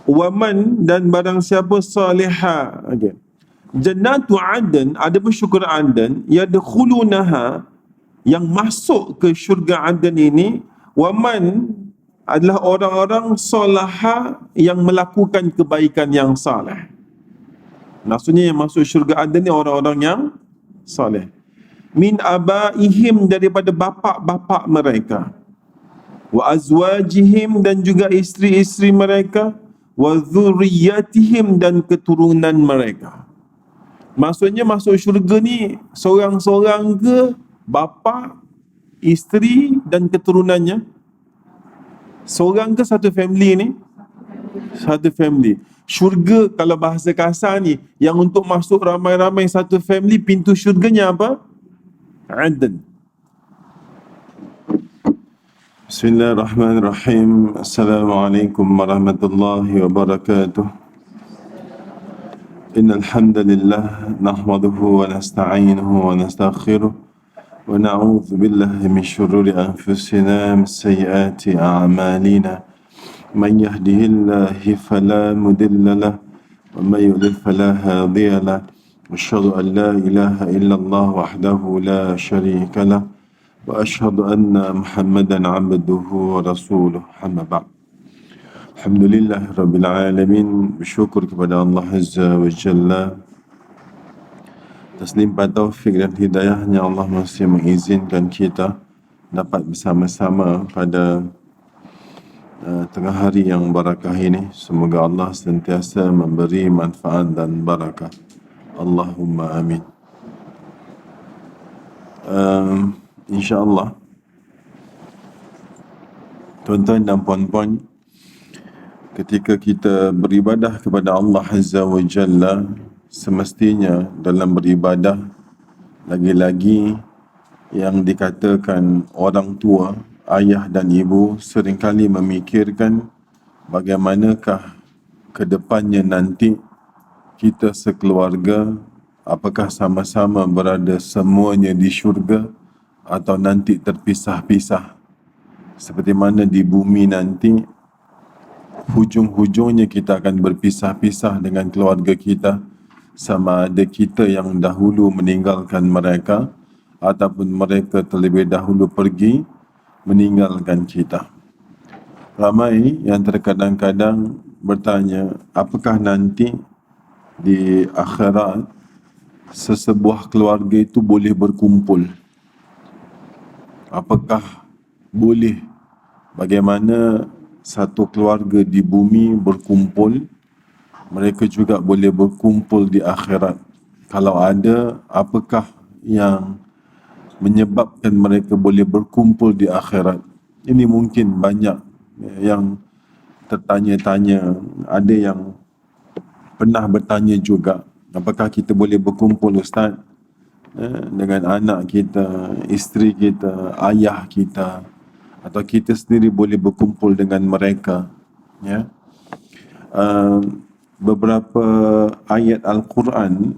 Waman, dan barang siapa saliha. Okay. Jannatu Aden, ada pun syurga Aden, yadkhulunaha, yang masuk ke syurga Aden ini, waman adalah orang-orang salaha yang melakukan kebaikan yang saleh. Maksudnya yang masuk syurga Aden ni orang-orang yang saleh. Min abaihim, daripada bapa-bapa mereka, wa azwajihim, dan juga isteri-isteri mereka, wa dzurriyyatihim, dan keturunan mereka. Maksudnya masuk syurga ni seorang-seorang ke bapa, isteri dan keturunannya? Seorang ke satu family ni? Satu family. Syurga kalau bahasa kasar ni, yang untuk masuk ramai-ramai satu family, pintu syurganya apa? Aden. Bismillahirrahmanirrahim. Assalamualaikum warahmatullahi wabarakatuh. Innal hamdalillah nahmaduhu wa nasta'inuhu wa nastaghfiruh wa na'udzu billahi min shururi anfusina wa min sayyiati a'malina. Man yahdihillahu fala mudilla lahu wa man yudlil fala hadiya lahu. Asyhadu an la ilaha illallah wahdahu la syarika lahu wa asyhadu anna Muhammadan 'abduhu wa rasuluh. Amma ba'd. Alhamdulillah Rabbil Alamin. Bersyukur kepada Allah Azza wa Jalla atas limpah taufik dan hidayahnya. Allah masih mengizinkan kita dapat bersama-sama pada tengah hari yang barakah ini. Semoga Allah sentiasa memberi manfaat dan barakah. Allahumma amin. InsyaAllah, tuan-tuan dan puan-puan, ketika kita beribadah kepada Allah Azza wa Jalla, semestinya dalam beribadah, lagi-lagi yang dikatakan orang tua, ayah dan ibu, seringkali memikirkan bagaimanakah kedepannya nanti kita sekeluarga, apakah sama-sama berada semuanya di syurga atau nanti terpisah-pisah. Seperti mana di bumi nanti, hujung-hujungnya kita akan berpisah-pisah dengan keluarga kita, sama ada kita yang dahulu meninggalkan mereka ataupun mereka terlebih dahulu pergi meninggalkan kita. Ramai yang terkadang-kadang bertanya, apakah nanti di akhirat sesebuah keluarga itu boleh berkumpul? Apakah boleh, bagaimana satu keluarga di bumi berkumpul, mereka juga boleh berkumpul di akhirat? Kalau ada, apakah yang menyebabkan mereka boleh berkumpul di akhirat? Ini mungkin banyak yang tertanya-tanya. Ada yang pernah bertanya juga, apakah kita boleh berkumpul, Ustaz, dengan anak kita, isteri kita, ayah kita, atau kita sendiri boleh berkumpul dengan mereka? Ya. Beberapa ayat Al-Quran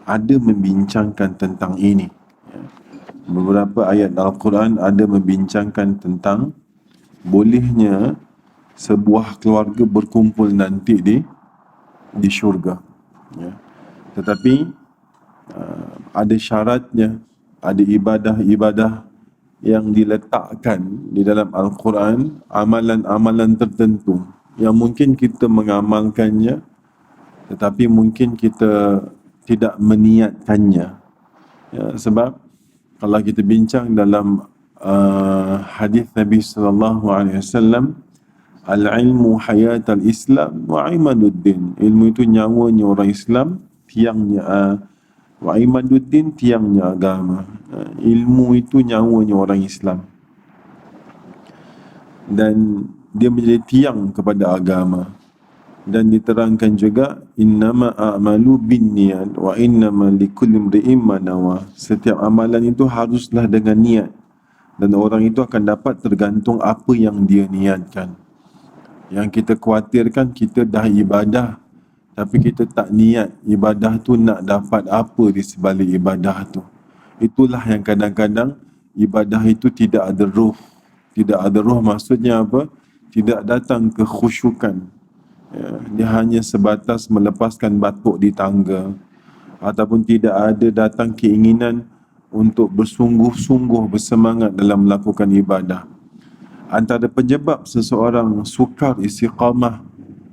ada membincangkan tentang ini. Beberapa ayat Al-Quran ada membincangkan tentang bolehnya sebuah keluarga berkumpul nanti di syurga. Ya. Tetapi ada syaratnya, ada ibadah-ibadah yang diletakkan di dalam Al-Quran, amalan-amalan tertentu yang mungkin kita mengamalkannya, tetapi mungkin kita tidak meniatkannya. Ya, sebab kalau kita bincang dalam hadis Nabi sallallahu alaihi wasallam, al-ilmu hayatul Islam wa imaduddin. Ilmu itu nyawanya orang Islam, tiangnya wa imaduddin, tiangnya agama. Ilmu itu nyawanya orang Islam dan dia menjadi tiang kepada agama. Dan diterangkan juga, innama a'malu binniyat wa innama likulli imri'in ma nawa. Setiap amalan itu haruslah dengan niat, dan orang itu akan dapat tergantung apa yang dia niatkan. Yang kita khawatirkan, kita dah ibadah tapi kita tak niat ibadah tu nak dapat apa di sebalik ibadah tu. Itulah yang kadang-kadang ibadah itu tidak ada ruh. Tidak ada ruh maksudnya apa? Tidak datang kekhusyukan. Ya, dia hanya sebatas melepaskan batuk di tangga, ataupun tidak ada datang keinginan untuk bersungguh-sungguh bersemangat dalam melakukan ibadah. Antara penyebab seseorang sukar istiqamah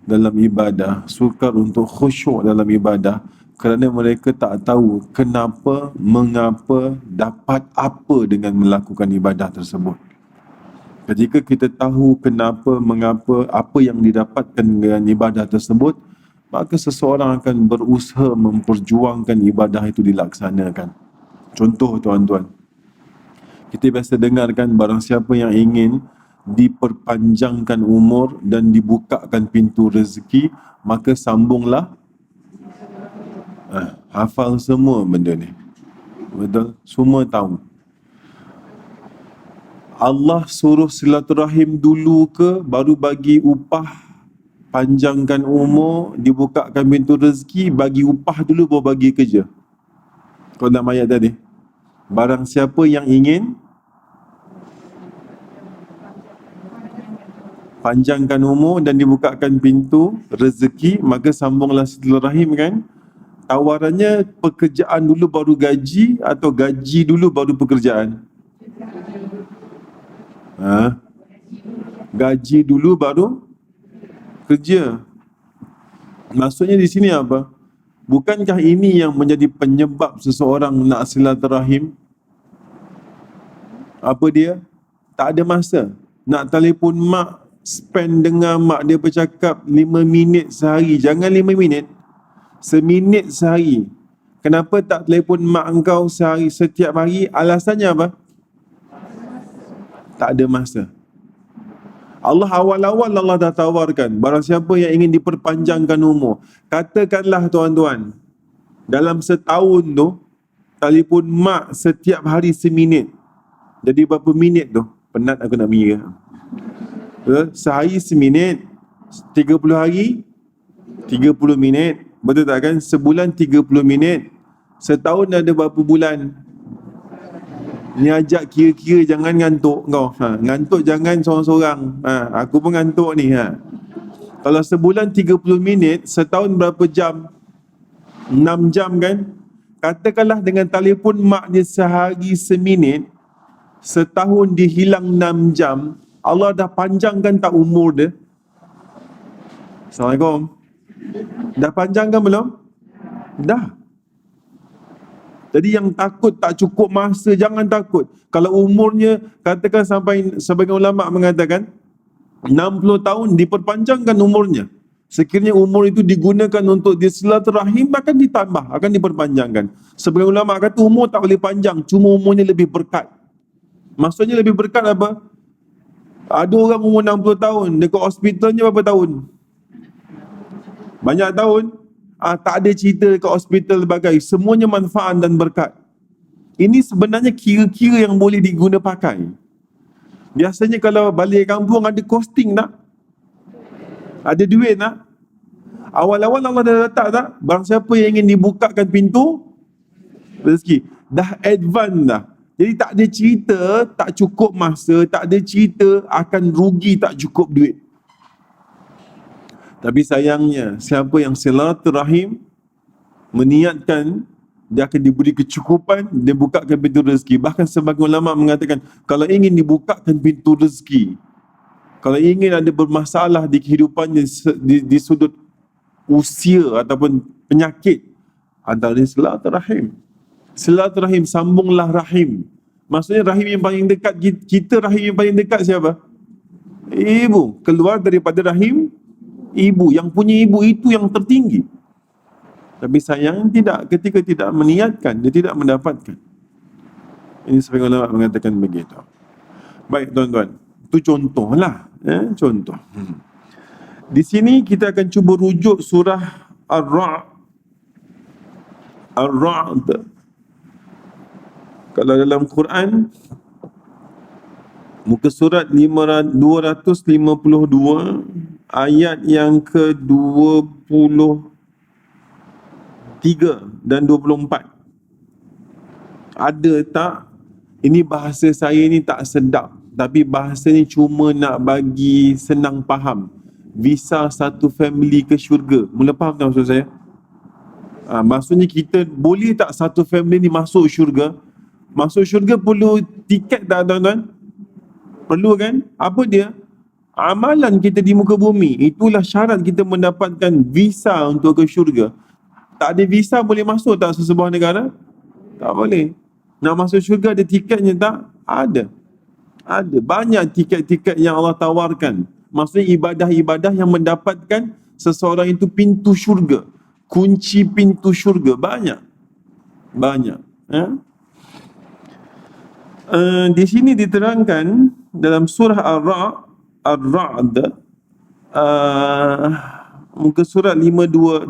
dalam ibadah, sukar untuk khusyuk dalam ibadah, kerana mereka tak tahu kenapa, mengapa, dapat apa dengan melakukan ibadah tersebut. Ketika kita tahu kenapa, mengapa, apa yang didapatkan dengan ibadah tersebut, maka seseorang akan berusaha memperjuangkan ibadah itu dilaksanakan. Contoh tuan-tuan, kita biasa dengarkan barang siapa yang ingin diperpanjangkan umur dan dibukakan pintu rezeki, maka sambunglah. Hafal semua benda ni. Betul? Semua tahu. Allah suruh silaturahim dulu ke baru bagi upah, panjangkan umur, dibukakan pintu rezeki, bagi upah dulu baru bagi kerja? Kau dalam ayat tadi, barang siapa yang ingin panjangkan umur dan dibukakan pintu rezeki, maka sambunglah silaturahim, kan? Tawarannya pekerjaan dulu baru gaji, atau gaji dulu baru pekerjaan? Gaji dulu baru kerja. Maksudnya di sini apa? Bukankah ini yang menjadi penyebab seseorang nak silaturahim? Apa dia? Tak ada masa. Nak telefon mak, spend dengan mak dia bercakap 5 minit sehari. Jangan 5 minit, seminit sehari. Kenapa tak telefon mak engkau setiap hari? Alasannya apa? Tak ada masa. Allah awal-awal Allah dah tawarkan, barang siapa yang ingin diperpanjangkan umur, katakanlah tuan-tuan, dalam setahun tu telefon mak setiap hari seminit. Jadi berapa minit tu? Penat aku nak mengira. Sehari seminit, 30 hari 30 minit. Betul tak kan? Sebulan 30 minit. Setahun ada berapa bulan? Ni ajak kira-kira, jangan ngantuk kau. Ngantuk jangan seorang-seorang. Aku pun ngantuk ni. Kalau sebulan 30 minit, setahun berapa jam? 6 jam kan? Katakanlah dengan telefon mak dia sehari seminit, setahun dia hilang 6 jam. Allah dah panjangkan tak umur dia? Assalamualaikum. Dah panjangkan belum? Dah. Jadi yang takut tak cukup masa, jangan takut. Kalau umurnya, katakan sampai, sebagian ulama mengatakan 60 tahun, diperpanjangkan umurnya. Sekiranya umur itu digunakan untuk silaturahim, akan ditambah, akan diperpanjangkan. Sebagian ulama kata umur tak boleh panjang, cuma umurnya lebih berkat. Maksudnya lebih berkat apa? Ada orang umur 60 tahun, dekat hospitalnya berapa tahun? Banyak tahun. Tak ada cerita dekat hospital bagai, semuanya manfaat dan berkat. Ini sebenarnya kira-kira yang boleh diguna pakai. Biasanya kalau balik kampung ada costing tak? Ada duit tak? Awal-awal Allah dah letak tak? Barang siapa yang ingin dibukakan pintu rezeki, dah advance dah. Jadi tak ada cerita tak cukup masa, tak ada cerita akan rugi tak cukup duit. Tapi sayangnya, siapa yang silaturahim meniatkan, dia akan diberi kecukupan, dia bukakan pintu rezeki. Bahkan sebagian ulama mengatakan, kalau ingin dibukakan pintu rezeki, kalau ingin ada bermasalah di kehidupannya di sudut usia ataupun penyakit, antara silaturahim. Silaturahim, sambunglah rahim. Maksudnya rahim yang paling dekat kita, rahim yang paling dekat siapa? Ibu. Keluar daripada rahim ibu, yang punya ibu itu yang tertinggi. Tapi sayang tidak, ketika tidak meniatkan, dia tidak mendapatkan. Ini sebagian ulama mengatakan begitu. Baik tuan-tuan, itu contohlah, contoh. Di sini kita akan cuba rujuk surah Ar-Ra'd. Kalau dalam Quran, muka surat 252, ayat yang ke-23 dan 24. Ada tak? Ini bahasa saya ni tak sedap, tapi bahasa ni cuma nak bagi senang faham. visa satu family ke syurga. Mula faham tak maksud saya? Maksudnya kita boleh tak satu family ni masuk syurga? Masuk syurga perlu tiket tak tuan-tuan? Perlu kan? Apa dia? Amalan kita di muka bumi. Itulah syarat kita mendapatkan visa untuk ke syurga. Tak ada visa boleh masuk tak sesebuah negara? Tak boleh. Nak masuk syurga ada tiketnya tak? Ada. Ada. Banyak tiket-tiket yang Allah tawarkan. Maksudnya ibadah-ibadah yang mendapatkan seseorang itu pintu syurga. Kunci pintu syurga. Banyak. Banyak. Di sini diterangkan dalam surah Ar-Ra'd, muka surat 252,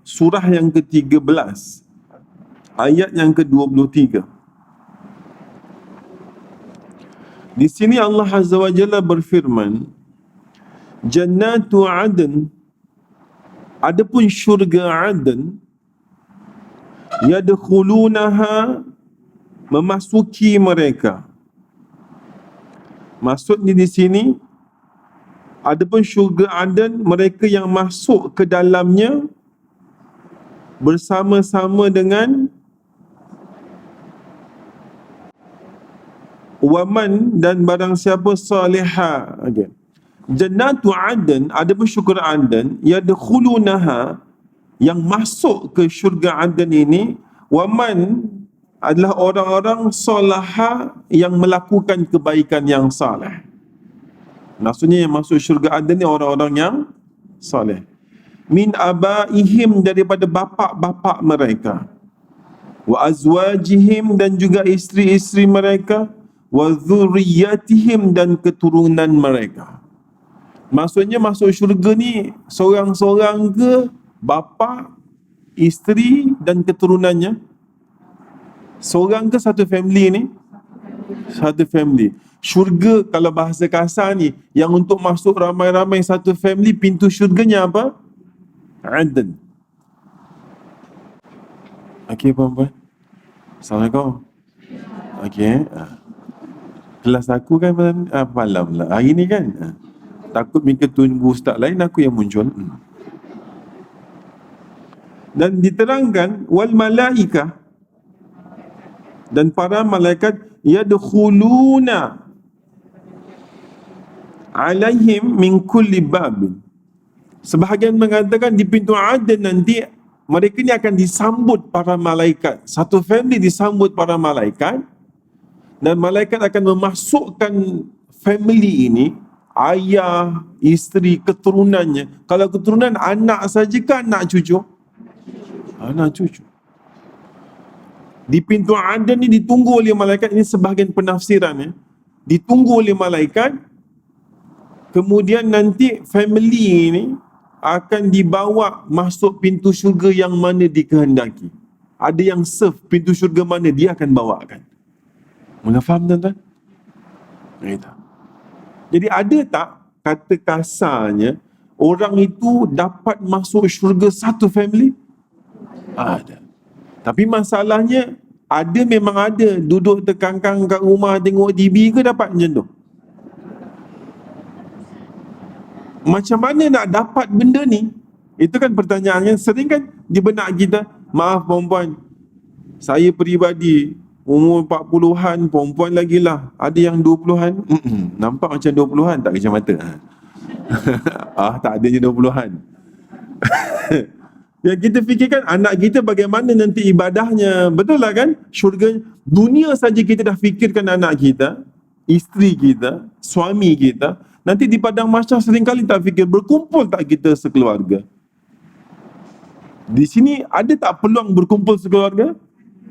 surah yang ke-13, ayat yang ke-23. Di sini Allah Azza wa Jalla berfirman, Jannatu Adn, adapun syurga Adn, yadkhulunaha, memasuki mereka. Maksudnya di sini, adapun syurga Aden, mereka yang masuk ke dalamnya bersama-sama dengan waman dan barang siapa salihah. Okay. Jannatu Aden, adapun syurga Aden, yadkhulunaha, yang masuk ke syurga Aden ini, waman adalah orang-orang salaha yang melakukan kebaikan yang saleh. Maksudnya yang masuk syurga Aden ni orang-orang yang saleh. Min abaihim, daripada bapa-bapa mereka. Wa azwajihim, dan juga isteri-isteri mereka. Wa dzurriyyatihim, dan keturunan mereka. Maksudnya masuk syurga ni seorang-seorang ke bapa, isteri dan keturunannya? Seorang ke satu family ni? Satu family. Syurga kalau bahasa kasar ni, yang untuk masuk ramai-ramai satu family, pintu syurganya apa? Aden. Okey puan-puan. Assalamualaikum. Okey. Kelas aku kan malam lah. Hari ni kan. Takut mereka tunggu ustaz lain, aku yang muncul. Dan diterangkan wal malaikah, dan para malaikat yadkhuluna alaihim min kulli bab. Sebahagian mengatakan di pintu Aden nanti mereka ni akan disambut para malaikat. Satu family disambut para malaikat, dan malaikat akan memasukkan family ini, ayah, isteri, keturunannya. Kalau keturunan anak saja ke anak cucu? Anak cucu. Di pintu Aden ni ditunggu oleh malaikat. Ini sebahagian penafsiran ya. Ditunggu oleh malaikat. Kemudian nanti family ini akan dibawa masuk pintu syurga yang mana dikehendaki. Ada yang serve pintu syurga mana dia akan bawakan. Mula faham tuan-tuan? Jadi ada tak kata kasarnya orang itu dapat masuk syurga satu family? Ada. Tapi masalahnya, ada memang ada duduk terkangkang kat rumah tengok TV ke dapat macam tu? Macam mana nak dapat benda ni? Itu kan pertanyaan yang sering kan di benak kita. Maaf perempuan, saya peribadi umur 40-an, perempuan lagi lah. Ada yang 20-an. Nampak macam 20-an, tak kecam mata. Tak adanya 20-an. Yang kita fikirkan anak kita bagaimana nanti ibadahnya. Betul lah kan? Syurga dunia saja kita dah fikirkan anak kita, isteri kita, suami kita. Nanti di padang mahsyar seringkali tak fikir berkumpul tak kita sekeluarga. Di sini ada tak peluang berkumpul sekeluarga?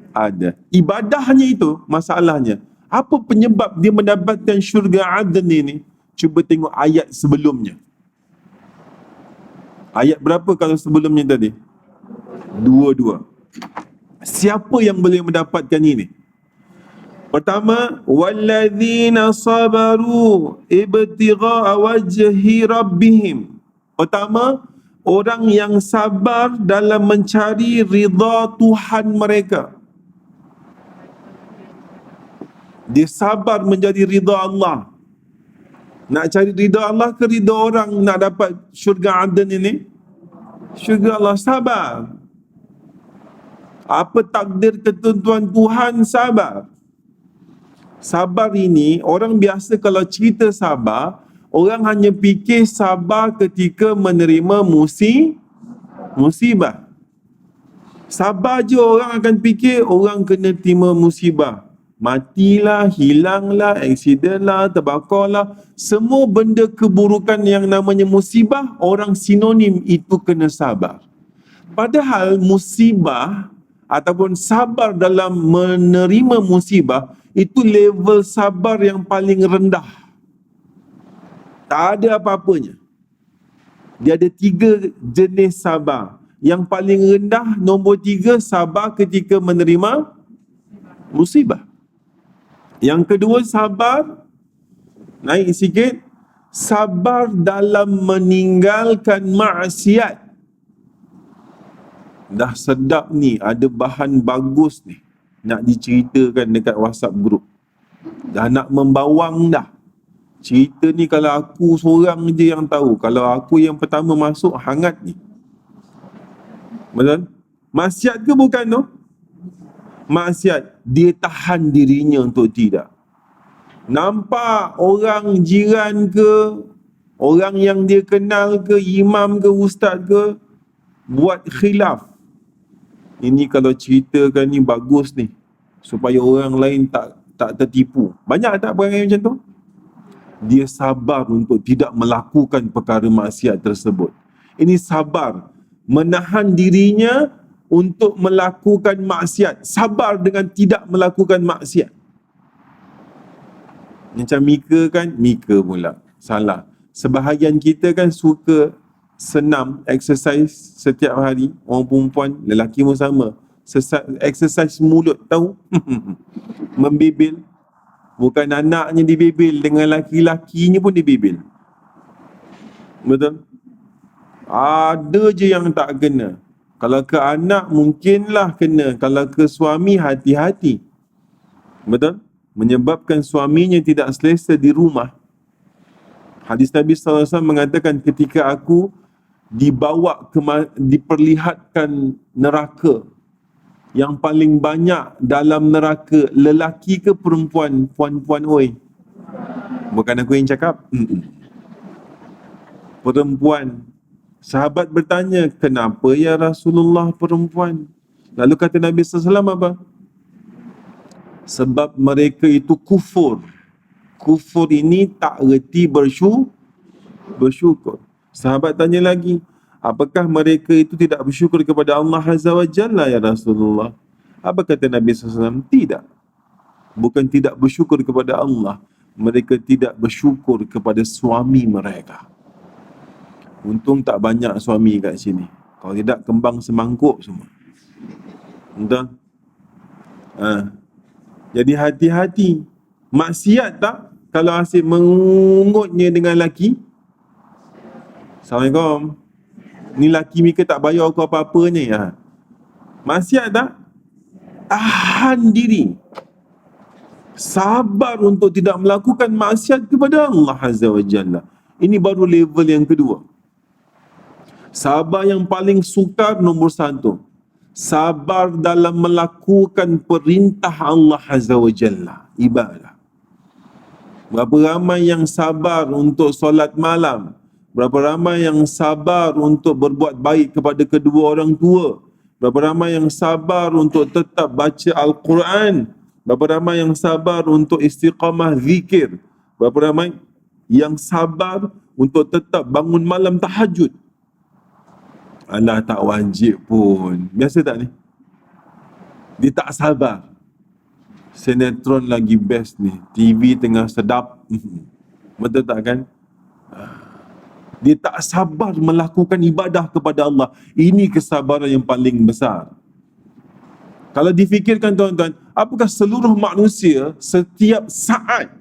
Ada. Ibadahnya itu masalahnya. Apa penyebab dia mendapatkan syurga Aden ini? Cuba tengok ayat sebelumnya. Ayat berapa kalau sebelumnya tadi? 22. Siapa yang boleh mendapatkan ini? Pertama, walladzina sabaru ibtigha'a wajhi rabbihim. Pertama, orang yang sabar dalam mencari ridha Tuhan mereka. Dia sabar menjadi ridha Allah. Nak cari ridha Allah ke ridha orang nak dapat syurga Aden ini? Syurga Allah, sabar. Apa takdir ketentuan Tuhan, sabar. Sabar ini, orang biasa kalau cerita sabar, orang hanya fikir sabar ketika menerima musibah. Sabar je orang akan fikir orang kena terima musibah. Matilah, hilanglah, aksiden lah, terbakar lah. Semua benda keburukan yang namanya musibah, orang sinonim itu kena sabar. Padahal musibah ataupun sabar dalam menerima musibah, itu level sabar yang paling rendah. Tak ada apa-apanya. Dia ada 3 jenis sabar. Yang paling rendah, nombor 3, sabar ketika menerima musibah. Yang kedua, sabar, naik sikit, sabar dalam meninggalkan maksiat. Dah sedap ni, ada bahan bagus ni nak diceritakan dekat WhatsApp group. Dah nak membawang dah. Cerita ni kalau aku seorang je yang tahu, kalau aku yang pertama masuk, hangat ni. Betul? Maksiat ke bukan tu? Maksiat, dia tahan dirinya untuk tidak. Nampak orang jiran ke, orang yang dia kenal ke, imam ke, ustaz ke, buat khilaf. Ini kalau ceritakan ni bagus ni, supaya orang lain tak tertipu. Banyak tak perangai macam tu? Dia sabar untuk tidak melakukan perkara maksiat tersebut. Ini sabar, menahan dirinya untuk melakukan maksiat. Sabar dengan tidak melakukan maksiat. Macam Mika pula. Salah. Sebahagian kita kan suka senam, exercise setiap hari. Orang perempuan, lelaki pun sama. Exercise mulut, tahu? Membebel. Bukan anaknya dibebel, dengan laki-lakinya pun dibebel. Betul? Ada je yang tak kena. Kalau ke anak mungkinlah kena. Kalau ke suami, hati-hati. Betul? Menyebabkan suaminya tidak selesa di rumah. Hadis Nabi SAW mengatakan, ketika aku diperlihatkan neraka, yang paling banyak dalam neraka, lelaki ke perempuan? Puan-puan oi. Bukan aku yang cakap. Perempuan. Sahabat bertanya, kenapa ya Rasulullah perempuan? Lalu kata Nabi SAW apa? Sebab mereka itu kufur. Kufur ini tak reti bersyukur. Sahabat tanya lagi, apakah mereka itu tidak bersyukur kepada Allah Azza wa Jalla ya Rasulullah? Apa kata Nabi SAW? Tidak. Bukan tidak bersyukur kepada Allah. Mereka tidak bersyukur kepada suami mereka. Untung tak banyak suami kat sini. Kalau tidak, kembang semangkuk semua. Betul? Jadi hati-hati. Maksiat tak? Kalau asyik mengungutnya dengan laki. Assalamualaikum. Ni laki Mika tak bayar aku apa-apa ni. Maksiat tak? Tahan diri. Sabar untuk tidak melakukan maksiat kepada Allah Azza wa Jalla. Ini baru level yang kedua. Sabar yang paling sukar, nombor 1. Sabar dalam melakukan perintah Allah Azza wa Jalla, ibadah. Berapa ramai yang sabar untuk solat malam? Berapa ramai yang sabar untuk berbuat baik kepada kedua orang tua? Berapa ramai yang sabar untuk tetap baca Al-Quran? Berapa ramai yang sabar untuk istiqamah zikir? Berapa ramai yang sabar untuk tetap bangun malam tahajud? Alah, tak wajib pun. Biasa tak ni? Dia tak sabar. Sinetron lagi best ni. TV tengah sedap. Betul tak kan? Dia tak sabar melakukan ibadah kepada Allah. Ini kesabaran yang paling besar. Kalau difikirkan tuan-tuan, apakah seluruh manusia setiap saat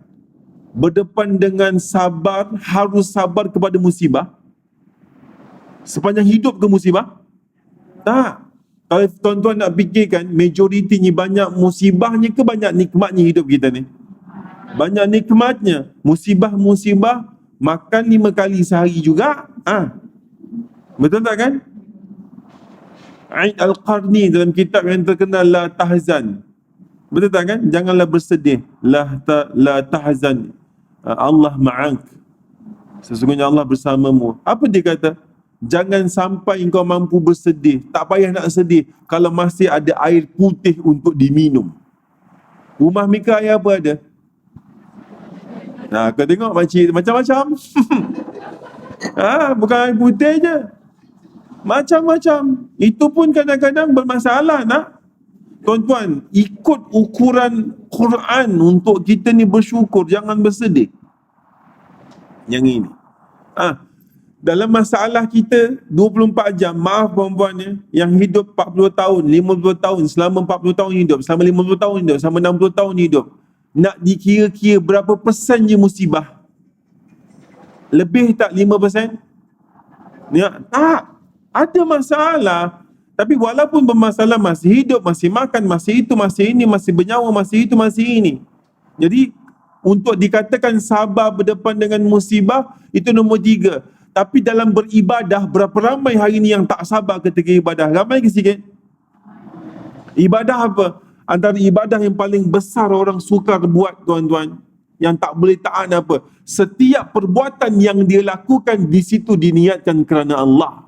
berdepan dengan sabar, harus sabar kepada musibah? Sepanjang hidup ke musibah? Tak. Kalau tuan-tuan nak fikirkan, majoritinya banyak musibahnya ke banyak nikmatnya hidup kita ni? Banyak nikmatnya. Musibah-musibah makan 5 kali sehari juga. Betul tak kan? Aid Al-Qarni dalam kitab yang terkenal La Tahzan. Betul tak kan? Janganlah bersedih. La tahzan. Allah ma'ak. Sesungguhnya Allah bersamamu. Apa dia kata? Jangan sampai engkau mampu bersedih. Tak payah nak sedih kalau masih ada air putih untuk diminum. Rumah Mika air apa ada? Kau tengok makcik macam-macam. Bukan air putih je. Macam-macam. Itu pun kadang-kadang bermasalah nak. Tuan-tuan, ikut ukuran Quran untuk kita ni bersyukur, jangan bersedih. Yang ini. Dalam masalah kita 24 jam, maaf puan-puan yang hidup 40 tahun, 50 tahun, selama 40 tahun hidup, selama 50 tahun hidup, selama 60 tahun hidup, nak dikira-kira berapa persen je musibah? Lebih tak 5%? Ya, tak. Ada masalah. Tapi walaupun bermasalah, masih hidup, masih makan, masih itu, masih ini, masih bernyawa, masih itu, masih ini. Jadi, untuk dikatakan sabar berdepan dengan musibah, itu nombor 3. Tapi dalam beribadah, berapa ramai hari ini yang tak sabar ketika ibadah? Ramai ke sikit? Ibadah apa? Antara ibadah yang paling besar orang sukar buat, tuan-tuan, yang tak boleh tahan apa? Setiap perbuatan yang dia lakukan di situ diniatkan kerana Allah.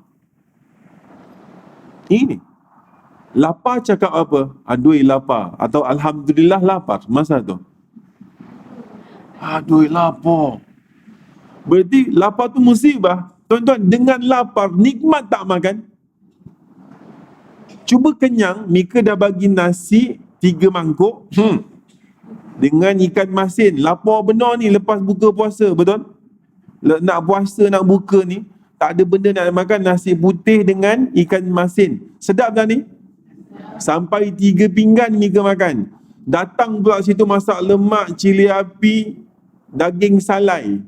Ini. Lapar cakap apa? Aduh lapar. Atau Alhamdulillah lapar. Masa tu? Aduh lapar. Berarti lapar tu musibah. Tuan-tuan, dengan lapar, nikmat tak makan? Cuba kenyang, Mika dah bagi nasi 3 mangkuk. Dengan ikan masin. Lapar benar ni lepas buka puasa, betul? Nak puasa, nak buka ni, tak ada benda nak makan, nasi putih dengan ikan masin. Sedap tak ni? Sampai 3 pinggan Mika makan. Datang pula situ masak lemak, cili api, daging salai.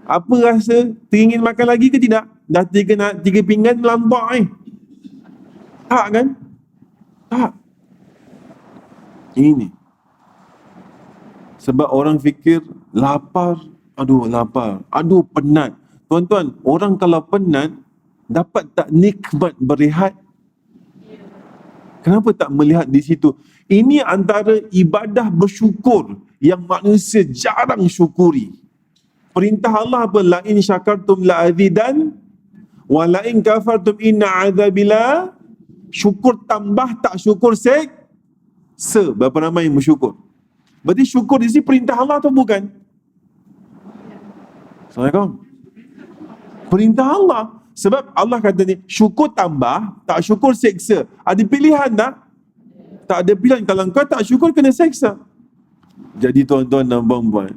Apa rasa? Teringin makan lagi ke tidak? Dah 3 pinggan melampau Tak kan? Tak. Ini. Sebab orang fikir lapar, aduh lapar, aduh penat. Tuan-tuan, orang kalau penat, dapat tak nikmat berehat? Kenapa tak melihat di situ? Ini antara ibadah bersyukur yang manusia jarang syukuri. Perintah Allah apa? La in syakartum la azidan wa la in kafartum inna azabila. Syukur tambah, tak syukur berapa ramai yang bersyukur? Berarti syukur di sini perintah Allah atau bukan? Assalamualaikum. Perintah Allah. Sebab Allah kata ni, syukur tambah, tak syukur seksa. Ada pilihan tak? Tak ada pilihan. Kalau kau tak syukur, kena seksa. Jadi tuan-tuan dan puan-puan,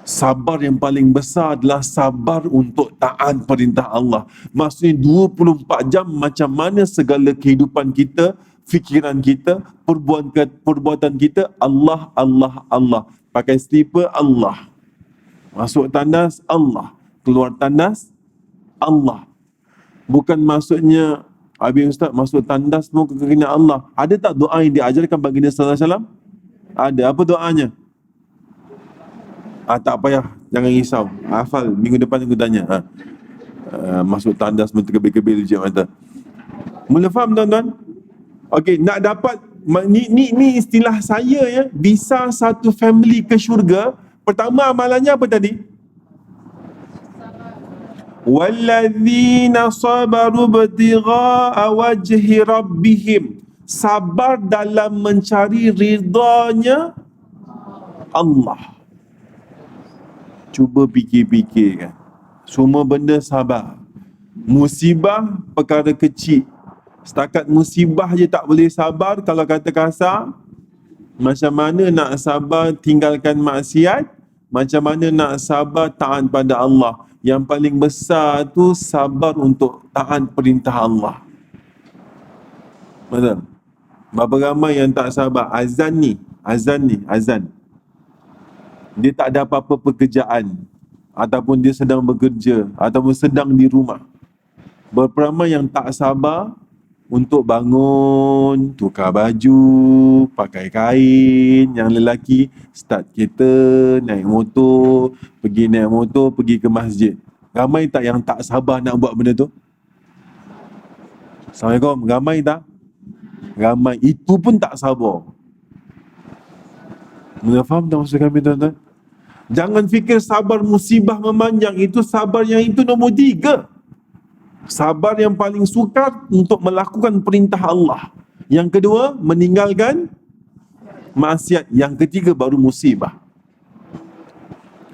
sabar yang paling besar adalah sabar untuk taat perintah Allah. Maksudnya 24 jam macam mana segala kehidupan kita, fikiran kita, perbuatan kita, Allah, Allah, Allah. Pakai slipper, Allah. Masuk tandas, Allah. Keluar tandas, Allah. Bukan maksudnya, habis Ustaz masuk tandas semua kena Allah. Ada tak doa yang diajarkan baginda sallallahu alaihi wasallam? Ada. Apa doanya? Tak payah, jangan risau. Hafal, minggu depan aku tanya. Masuk tandas berkebil-kebil je mata. Mula faham tuan-tuan? Okey, nak dapat ni istilah saya ya, bisa satu family ke syurga. Pertama amalannya apa tadi? Walladzina sabaru ibtigha'a wajhi rabbihim. Sabar dalam mencari ridhanya Allah. Cuba fikir-fikir kan. Semua benda sabar. Musibah perkara kecil. Setakat musibah je tak boleh sabar. Kalau kata kasar, macam mana nak sabar tinggalkan maksiat? Macam mana nak sabar taat pada Allah? Yang paling besar tu sabar untuk taat perintah Allah. Betul? Berapa ramai yang tak sabar? Azan. Dia tak ada apa-apa pekerjaan, ataupun dia sedang bekerja, ataupun sedang di rumah. Berapa ramai yang tak sabar untuk bangun, tukar baju, pakai kain. Yang lelaki start kereta, naik motor, pergi ke masjid. Ramai tak yang tak sabar nak buat benda tu? Assalamualaikum. Ramai tak? Ramai. Itu pun tak sabar. Anda faham tak maksud kami, tuan-tuan? Jangan fikir sabar musibah memanjang. Itu sabar yang itu nombor 3. Sabar yang paling sukar untuk melakukan perintah Allah. Yang kedua, meninggalkan maksiat. Yang ketiga baru musibah.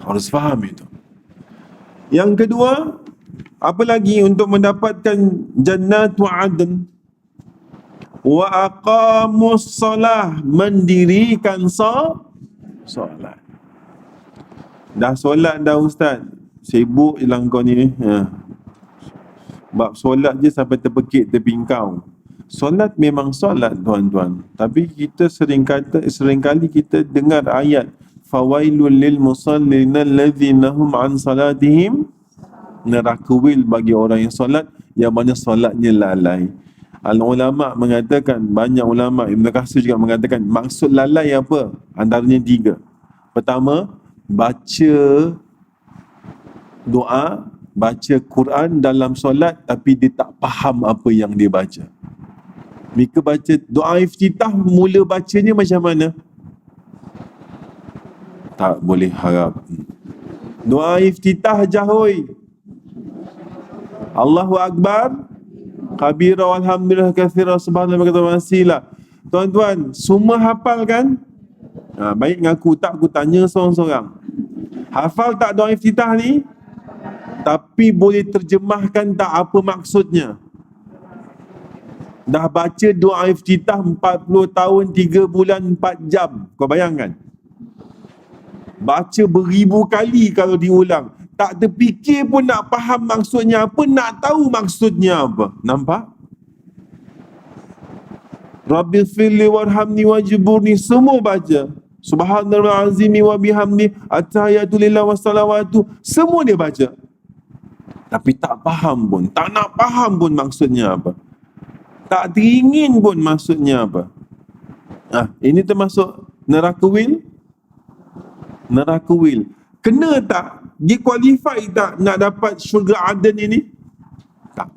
Harus faham itu. Yang kedua, apa lagi untuk mendapatkan jannatu adn? Wa aqamus salah, mendirikan solat. Dah solat dah ustaz, sibuk je lah kau ni. Bab solat je sampai terpekik, terpingkau. Solat memang solat, tuan-tuan. Tapi kita seringkali kita dengar ayat fawailul lil musallin allazina hum an salatihim, neraka wil bagi orang yang solat yang mana solatnya lalai. Ulama mengatakan, banyak ulama, Ibn Katsir juga mengatakan, maksud lalai apa? Antaranya 3. Pertama, baca doa, baca Quran dalam solat tapi dia tak faham apa yang dia baca. Mereka baca doa iftitah, mula bacanya macam mana? Tak boleh harap. Doa iftitah jahoi, Allahu Akbar kabira walhamdulillah katsira subhanallah wa ta'ala. Tuan-tuan, semua hafal kan? Baik ngaku tak, aku tanya seorang-seorang. Hafal tak doa iftitah ni? Tapi boleh terjemahkan tak apa maksudnya? Dah baca doa iftitah 40 tahun, 3 bulan, 4 jam. Kau bayangkan? Baca beribu kali kalau diulang. Tak terfikir pun nak faham maksudnya apa, nak tahu maksudnya apa. Nampak? Rabbil firli warhamni wajburni, semua baca. Subhanallah azimi wa bihamdi, at-tahiyatu lillah wassalawatu, semua dia baca. Tapi tak faham pun, tak nak faham pun maksudnya apa. Tak teringin pun maksudnya apa. Ini termasuk neraka wil? Neraka wil. Kena tak? Dia qualify tak nak dapat syurga Aden ini? Tak.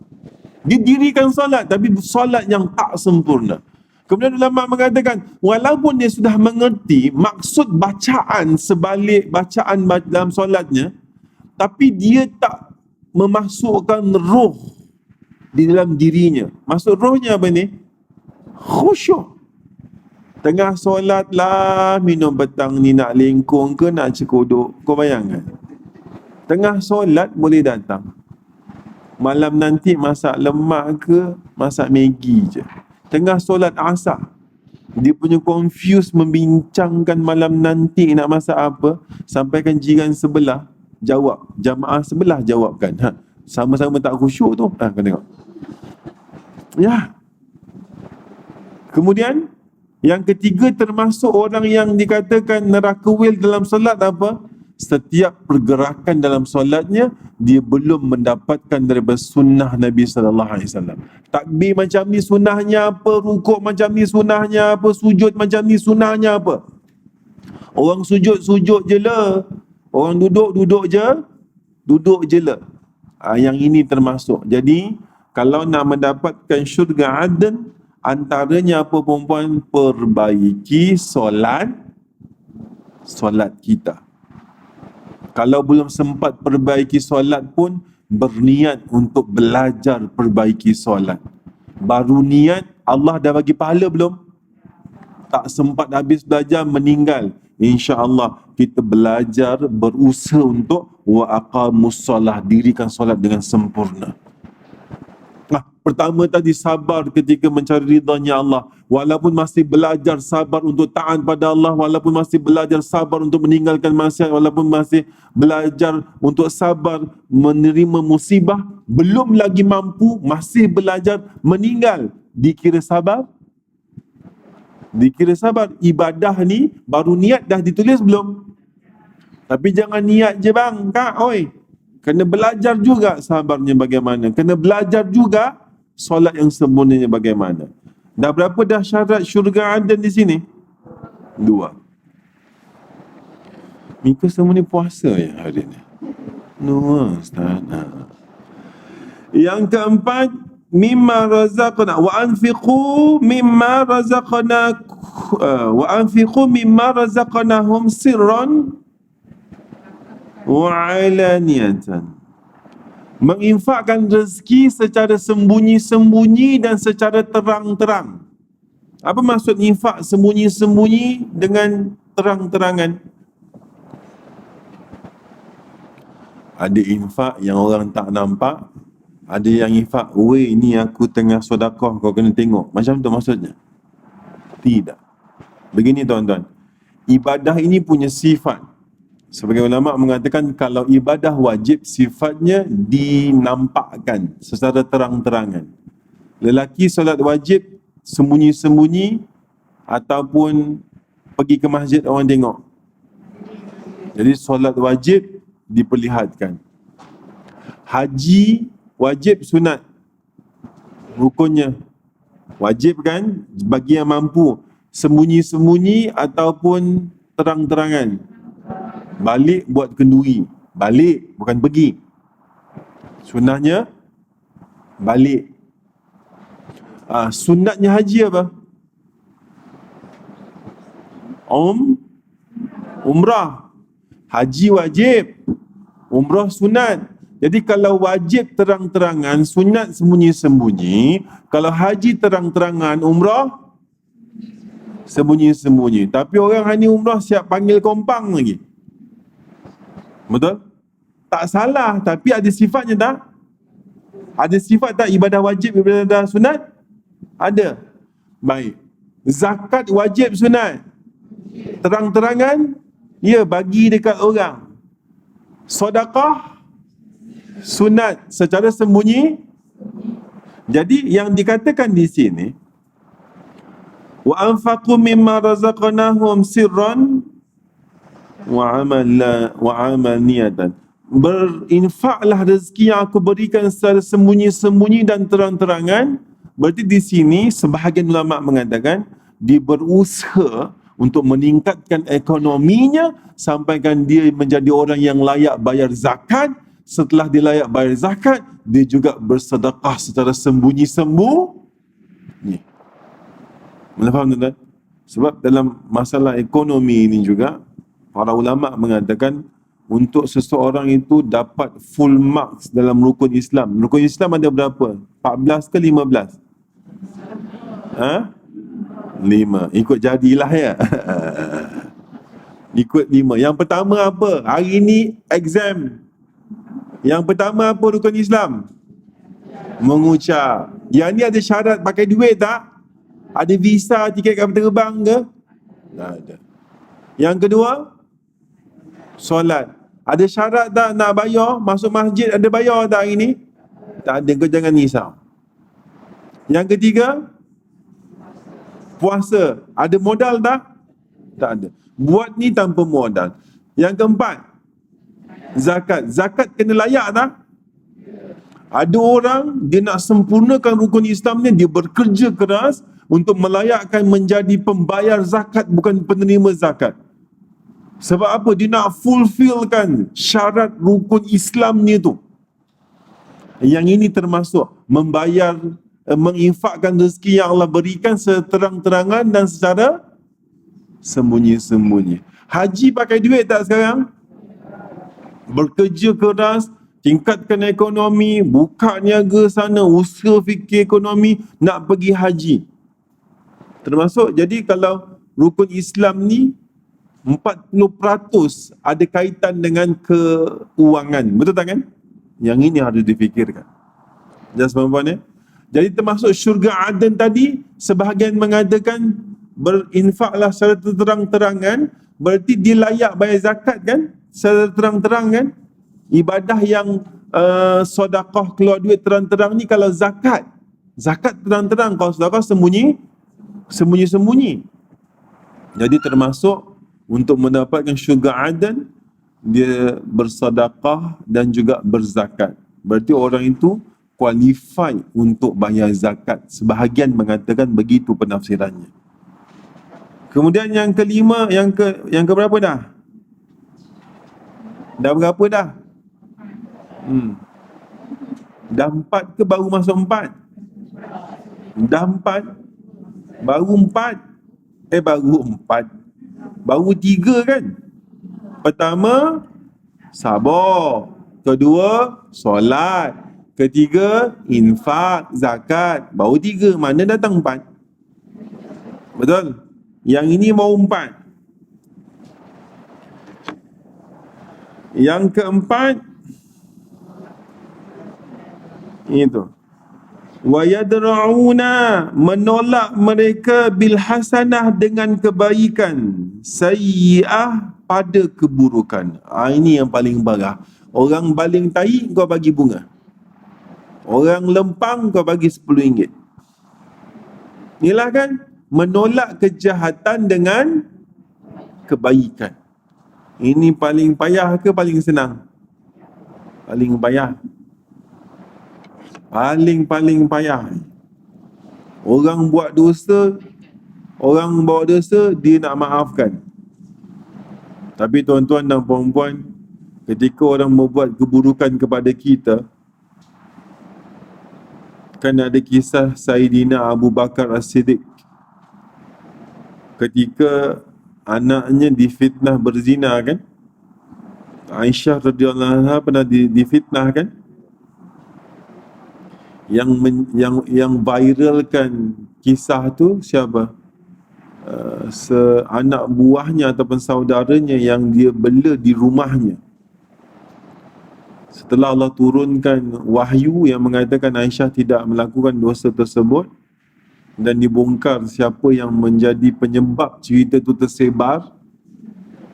Dia dirikan solat, tapi solat yang tak sempurna. Kemudian ulama mengatakan, walaupun dia sudah mengerti maksud bacaan sebalik bacaan dalam solatnya, tapi dia tak memasukkan roh di dalam dirinya. Maksud rohnya apa ni? Khusyuk. Tengah solat lah, minum petang ni nak lengkung ke nak cekodok. Kau bayangkan. Tengah solat boleh datang. Malam nanti masak lemak ke, masak Maggi je. Tengah solat asar, dia punya confuse membincangkan malam nanti nak masak apa. Sampaikan jiran sebelah jawab, jamaah sebelah jawabkan. Sama-sama tak khusyuk tu. Kau tengok. Ya. Kemudian yang ketiga termasuk orang yang dikatakan neraka wil dalam solat apa? Setiap pergerakan dalam solatnya dia belum mendapatkan daripada sunnah Nabi SAW. Takbir macam ni sunnahnya apa? Rukuk macam ni sunnahnya apa? Sujud macam ni sunnahnya apa? Orang sujud je lah. Orang duduk je lah. Yang ini termasuk. Jadi kalau nak mendapatkan syurga Aden, antaranya apa perempuan? Perbaiki solat kita. Kalau belum sempat perbaiki solat pun, berniat untuk belajar perbaiki solat. Baru niat, Allah dah bagi pahala belum? Tak sempat habis belajar, meninggal. InsyaAllah kita belajar, berusaha untuk wa aqamus solah, dirikan solat dengan sempurna. Pertama tadi sabar ketika mencari ridhanya Allah. Walaupun masih belajar sabar untuk taat pada Allah, walaupun masih belajar sabar untuk meninggalkan maksiat, walaupun masih belajar untuk sabar menerima musibah, belum lagi mampu, masih belajar, meninggal, dikira sabar? Dikira sabar. Ibadah ni baru niat dah ditulis belum? Tapi jangan niat je bang, kak, oi. Kena belajar juga sabarnya bagaimana. Kena belajar juga solat yang sempurnanya bagaimana. Dah berapa dah syarat syurga Aden di sini? 2. Mika semua ni puasa ya hari ni? No, Ustaz. Yang keempat, mimma razaqna wa anfiqu mimma razaqna wa anfiqu mimma razaqnahum sirran wa alaniyatan. Menginfakkan rezeki secara sembunyi-sembunyi dan secara terang-terang. Apa maksud infak sembunyi-sembunyi dengan terang-terangan? Ada infak yang orang tak nampak, ada yang infak, weh ni aku tengah sedekah kau kena tengok. Macam tu maksudnya? Tidak. Begini tuan-tuan, ibadah ini punya sifat. Sebagai ulama mengatakan kalau ibadah wajib sifatnya dinampakkan secara terang-terangan. Lelaki solat wajib sembunyi-sembunyi ataupun pergi ke masjid orang tengok. Jadi solat wajib diperlihatkan. Haji wajib sunat. Rukunnya wajib kan bagi yang mampu, sembunyi-sembunyi ataupun terang-terangan. Balik buat kenduri. Balik, bukan pergi. Sunnahnya balik. Sunatnya haji apa? Umrah. Haji wajib, umrah sunat. Jadi kalau wajib terang-terangan, sunat sembunyi-sembunyi. Kalau haji terang-terangan, umrah sembunyi-sembunyi. Tapi orang hari ni umrah siap panggil kompang lagi. Betul? Tak salah, tapi ada sifatnya tak? Ada sifat tak ibadah wajib, ibadah sunat? Ada. Baik. Zakat wajib sunat. Terang-terangan? Ya, bagi dekat orang. Sedekah sunat secara sembunyi. Jadi yang dikatakan di sini, wa anfaqu mimma razaqnahum sirran wa amal niyatan. Berinfaklah rezeki yang aku berikan secara sembunyi-sembunyi dan terang-terangan. Berarti di sini sebahagian ulama mengatakan dia berusaha untuk meningkatkan ekonominya sampaikan dia menjadi orang yang layak bayar zakat. Setelah dia layak bayar zakat, dia juga bersedekah secara sembunyi-sembunyi. Faham tuan-tuan? Sebab dalam masalah ekonomi ini juga para ulama mengatakan untuk seseorang itu dapat full marks dalam rukun Islam. Rukun Islam ada berapa? 14 ke 15? 5. Ikut jadilah ya. Ikut 5. Yang pertama apa? Hari ni exam. Yang pertama apa rukun Islam? Mengucap. Yang ni ada syarat pakai duit tak? Ada visa, tiket kapal terbang ke? Tak ada. Yang kedua, solat. Ada syarat tak nak bayar? Masuk masjid ada bayar tak hari ni? Tak ada, kau jangan risau. Yang ketiga, puasa. Ada modal tak? Tak ada. Buat ni tanpa modal. Yang keempat, zakat. Zakat kena layak tak? Ada orang, dia nak sempurnakan rukun Islam ni, dia bekerja keras untuk melayakkan menjadi pembayar zakat, bukan penerima zakat. Sebab apa? Dia nak fulfillkan syarat rukun Islam ni tu. Yang ini termasuk membayar, menginfakkan rezeki yang Allah berikan seterang-terangan dan secara sembunyi-sembunyi. Haji pakai duit tak sekarang? Bekerja keras, tingkatkan ekonomi, buka niaga sana, usaha fikir ekonomi, nak pergi haji. Termasuk, jadi kalau rukun Islam ni 40% ada kaitan dengan keuangan. Betul tak kan? Yang ini harus difikirkan. Jelas tuan-tuan ya? Jadi termasuk syurga Aden tadi, sebahagian mengatakan berinfaklah secara terang-terangan, berarti dia layak bayar zakat kan? Secara terang-terang kan? Ibadah yang sedekah keluar duit terang-terang ni kalau zakat. Zakat terang-terang, kalau sedekah sembunyi-sembunyi. Jadi termasuk untuk mendapatkan syurga Aden, dia bersedekah dan juga berzakat. Berarti orang itu qualified untuk bayar zakat. Sebahagian mengatakan begitu penafsirannya. Kemudian yang kelima, yang ke berapa dah? Dah berapa dah? Dah 4 ke baru masuk 4? Dah 4? Baru 4? Baru 4. Baru 3 kan? Pertama, sabar. Kedua, solat. Ketiga, infak, zakat. Baru 3, mana datang 4? Betul? Yang ini baru 4. Yang keempat, itu. Wa yadra'una, menolak mereka bil hasanah, dengan kebaikan, sayyi'ah, pada keburukan. Ini yang paling parah. Orang baling tai kau bagi bunga. Orang lempang kau bagi RM10. Inilah kan, menolak kejahatan dengan kebaikan. Ini paling payah ke paling senang? Paling payah. Paling payah. Orang buat dosa, orang bawa dosa, dia nak maafkan. Tapi tuan-tuan dan puan-puan, ketika orang membuat keburukan kepada kita, kan ada kisah Saidina Abu Bakar As-Siddiq ketika anaknya difitnah berzina kan. Aisyah radhiyallahu anha pernah difitnah kan. Yang viralkan kisah tu siapa? Anak buahnya ataupun saudaranya yang dia bela di rumahnya. Setelah Allah turunkan wahyu yang mengatakan Aisyah tidak melakukan dosa tersebut dan dibongkar siapa yang menjadi penyebab cerita itu tersebar,